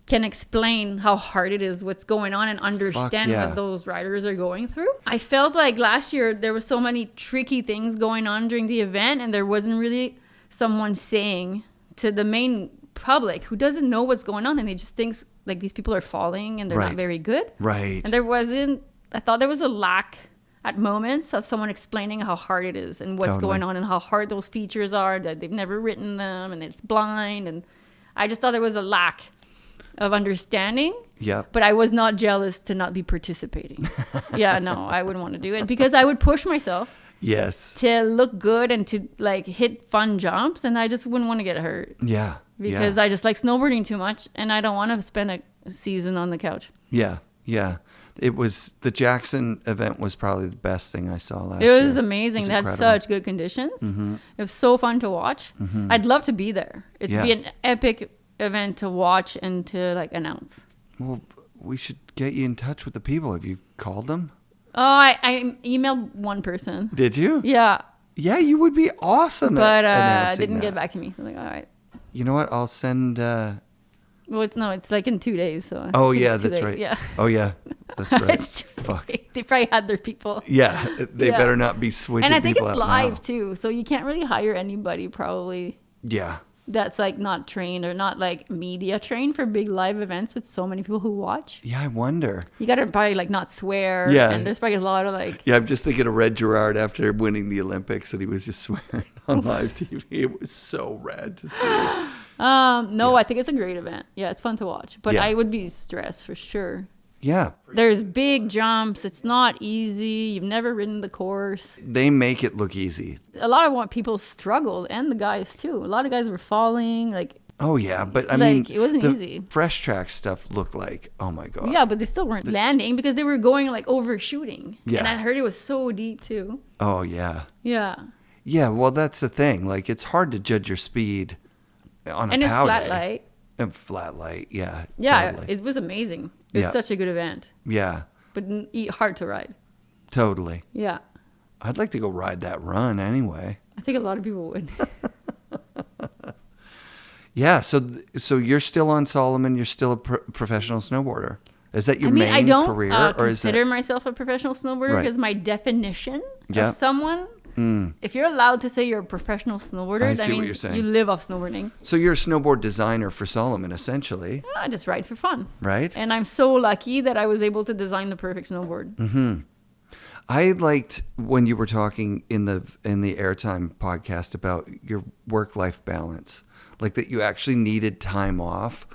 Speaker 2: can explain how hard it is, what's going on, and understand what those riders are going through. I felt like last year there was so many tricky things going on during the event, and there wasn't really someone saying to the main public who doesn't know what's going on, and they just thinks like these people are falling and they're not very good.
Speaker 1: Right.
Speaker 2: And I thought there was a lack at moments of someone explaining how hard it is and what's going on and how hard those features are, that they've never written them and it's blind. And I just thought there was a lack of understanding.
Speaker 1: Yeah.
Speaker 2: But I was not jealous to not be participating. Yeah, no, I wouldn't want to do it because I would push myself.
Speaker 1: Yes.
Speaker 2: To look good and to like hit fun jumps, and I just wouldn't want to get hurt.
Speaker 1: Yeah.
Speaker 2: Because I just like snowboarding too much and I don't want to spend a season on the couch.
Speaker 1: Yeah. Yeah. It was the Jackson event was probably the best thing I saw last year.
Speaker 2: It was amazing. They had such good conditions. Mm-hmm. It was so fun to watch. Mm-hmm. I'd love to be there. It'd be an epic event to watch and to like announce.
Speaker 1: Well, we should get you in touch with the people. Have you called them?
Speaker 2: Oh, I emailed one person.
Speaker 1: Did you?
Speaker 2: Yeah.
Speaker 1: Yeah, you would be awesome.
Speaker 2: But didn't get back to me. So I'm like, all right.
Speaker 1: You know what? I'll send.
Speaker 2: Well, it's like in 2 days. So.
Speaker 1: Oh yeah, that's
Speaker 2: late.
Speaker 1: right.
Speaker 2: Yeah.
Speaker 1: Oh yeah, that's right.
Speaker 2: It's too
Speaker 1: Fuck.
Speaker 2: late. They probably had their people.
Speaker 1: Yeah, they better not be switching.
Speaker 2: And I think
Speaker 1: people
Speaker 2: it's
Speaker 1: out
Speaker 2: live
Speaker 1: now.
Speaker 2: too, so you can't really hire anybody probably.
Speaker 1: Yeah.
Speaker 2: That's like not trained or not like media trained for big live events with so many people who watch.
Speaker 1: Yeah, I wonder.
Speaker 2: You gotta probably like not swear.
Speaker 1: Yeah.
Speaker 2: And there's probably a lot of like.
Speaker 1: Yeah, I'm just thinking of Red Gerard after winning the Olympics, and he was just swearing on live TV. It was so rad to see.
Speaker 2: No, I think it's a great event. Yeah, it's fun to watch, but I would be stressed for sure.
Speaker 1: Yeah.
Speaker 2: There's big jumps. It's not easy. You've never ridden the course.
Speaker 1: They make it look easy.
Speaker 2: A lot of people struggled, and the guys too. A lot of guys were falling. Like.
Speaker 1: Oh yeah, but I mean,
Speaker 2: it wasn't easy.
Speaker 1: Fresh track stuff looked like, oh my god.
Speaker 2: Yeah, but they still weren't landing because they were going like overshooting.
Speaker 1: Yeah.
Speaker 2: And I heard it was so deep too.
Speaker 1: Oh yeah.
Speaker 2: Yeah.
Speaker 1: Yeah, well that's the thing. Like it's hard to judge your speed on a
Speaker 2: and it's
Speaker 1: POW
Speaker 2: flat
Speaker 1: day.
Speaker 2: light.
Speaker 1: And flat light, yeah.
Speaker 2: Yeah,
Speaker 1: totally.
Speaker 2: it was amazing. It was such a good event.
Speaker 1: Yeah.
Speaker 2: But hard to ride.
Speaker 1: Totally.
Speaker 2: Yeah.
Speaker 1: I'd like to go ride that run anyway.
Speaker 2: I think a lot of people would.
Speaker 1: Yeah, so you're still on Solomon. You're still a professional snowboarder. Is that your main
Speaker 2: I don't
Speaker 1: career?
Speaker 2: or consider myself a professional snowboarder because my definition of someone, if you're allowed to say you're a professional snowboarder, that means you live off snowboarding.
Speaker 1: So you're a snowboard designer for Solomon, essentially.
Speaker 2: I just ride for fun.
Speaker 1: Right.
Speaker 2: And I'm so lucky that I was able to design the perfect snowboard.
Speaker 1: Mm-hmm. I liked when you were talking in the Airtime podcast about your work-life balance. Like that you actually needed time off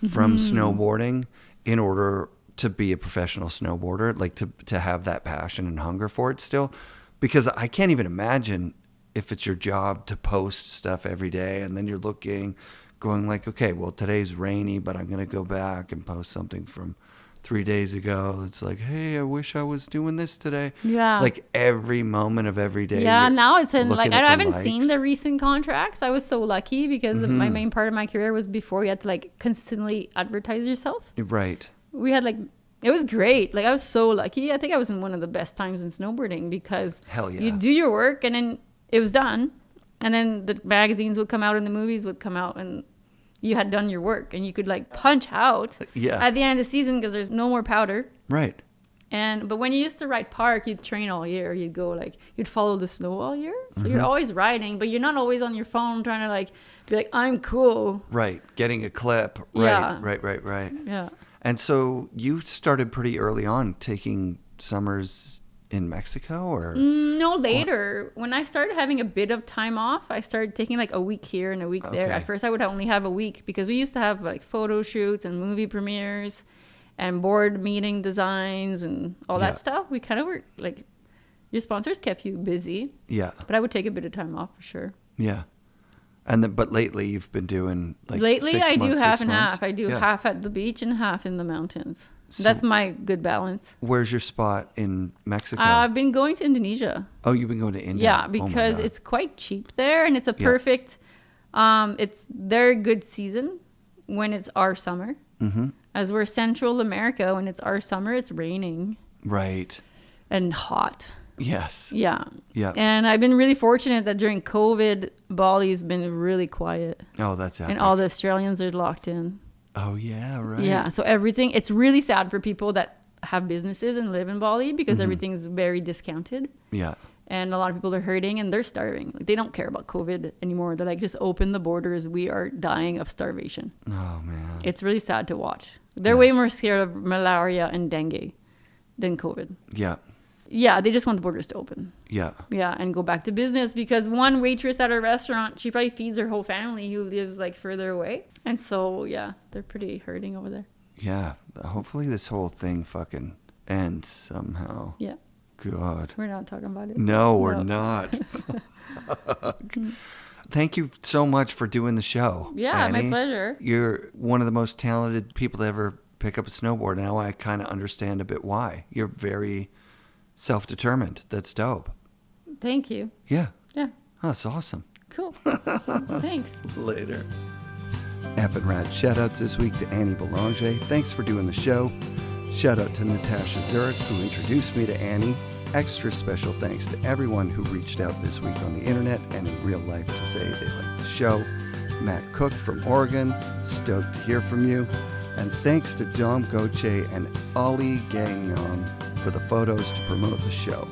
Speaker 1: from snowboarding in order to be a professional snowboarder, like to have that passion and hunger for it still. Because I can't even imagine if it's your job to post stuff every day, and then you're going like, okay, well, today's rainy, but I'm going to go back and post something from 3 days ago. It's like, hey, I wish I was doing this today.
Speaker 2: Yeah.
Speaker 1: Like every moment of every day.
Speaker 2: Yeah, now it's in like, I haven't
Speaker 1: likes.
Speaker 2: seen the recent contracts. I was so lucky because my main part of my career was before you had to like constantly advertise yourself.
Speaker 1: Right.
Speaker 2: We had like, it was great. Like I was so lucky. I think I was in one of the best times in snowboarding because
Speaker 1: Hell yeah.
Speaker 2: you do your work and then it was done. And then the magazines would come out and the movies would come out and you had done your work and you could like punch out at the end of the season because there's no more powder.
Speaker 1: Right.
Speaker 2: But when you used to ride park, you'd train all year. You'd go like, you'd follow the snow all year. So you're always riding, but you're not always on your phone trying to like be like, I'm cool.
Speaker 1: Right. Getting a clip. Right.
Speaker 2: Yeah.
Speaker 1: Right.
Speaker 2: Yeah.
Speaker 1: And so you started pretty early on taking summers in Mexico or?
Speaker 2: No, later. When I started having a bit of time off, I started taking like a week here and a week there. At first I would only have a week because we used to have like photo shoots and movie premieres and board meeting designs and all that stuff. We kind of were like, your sponsors kept you busy. Yeah. But I would take a bit of time off for sure.
Speaker 1: Yeah. But lately you've been doing like
Speaker 2: Lately
Speaker 1: 6
Speaker 2: I
Speaker 1: months,
Speaker 2: do half
Speaker 1: 6
Speaker 2: and
Speaker 1: months?
Speaker 2: half. I do half at the beach and half in the mountains.
Speaker 1: So
Speaker 2: that's my good balance.
Speaker 1: Where's your spot in Mexico?
Speaker 2: I've been going to Indonesia.
Speaker 1: Oh, you've been going to India?
Speaker 2: Yeah, because it's quite cheap there and it's a perfect, it's their good season when it's our summer. Mm-hmm. As we're Central America, when it's our summer, it's raining.
Speaker 1: Right.
Speaker 2: And hot.
Speaker 1: Yes.
Speaker 2: Yeah.
Speaker 1: Yeah.
Speaker 2: And I've been really fortunate that during COVID, Bali's been really quiet.
Speaker 1: Oh, that's epic.
Speaker 2: And all the Australians are locked in.
Speaker 1: Oh, yeah, right.
Speaker 2: Yeah. So everything, it's really sad for people that have businesses and live in Bali because everything's very discounted. Yeah. And a lot of people are hurting and they're starving. Like, they don't care about COVID anymore. They're like, just open the borders. We are dying of starvation.
Speaker 1: Oh, man.
Speaker 2: It's really sad to watch. They're way more scared of malaria and dengue than COVID. Yeah. Yeah, they just want the borders to open. Yeah. Yeah, and go back to business because one waitress at a restaurant, she probably feeds her whole family who lives like further away. And so, yeah, they're pretty hurting over there.
Speaker 1: Yeah. Hopefully this whole thing fucking ends somehow. Yeah. God.
Speaker 2: We're not talking about it.
Speaker 1: No, we're not. Thank you so much for doing the show.
Speaker 2: Yeah,
Speaker 1: Annie.
Speaker 2: My pleasure.
Speaker 1: You're one of the most talented people to ever pick up a snowboard. Now I kind of understand a bit why. You're very self-determined. That's dope.
Speaker 2: Thank you.
Speaker 1: Yeah.
Speaker 2: Yeah.
Speaker 1: Oh, that's awesome.
Speaker 2: Cool. Thanks.
Speaker 1: Later. FNRad shout-outs this week to Annie Boulanger. Thanks for doing the show. Shout out to Natasha Zurich, who introduced me to Annie. Extra special thanks to everyone who reached out this week on the internet and in real life to say they liked the show. Matt Cook from Oregon, stoked to hear from you. And thanks to Dom Goche and Ali Gagnon for the photos to promote the show.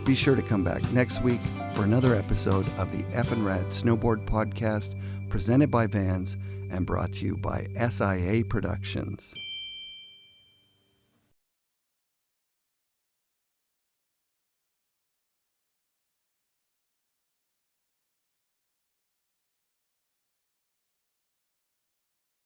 Speaker 1: Be sure to come back next week for another episode of the FNRad Snowboard Podcast, presented by Vans and brought to you by SIA Productions.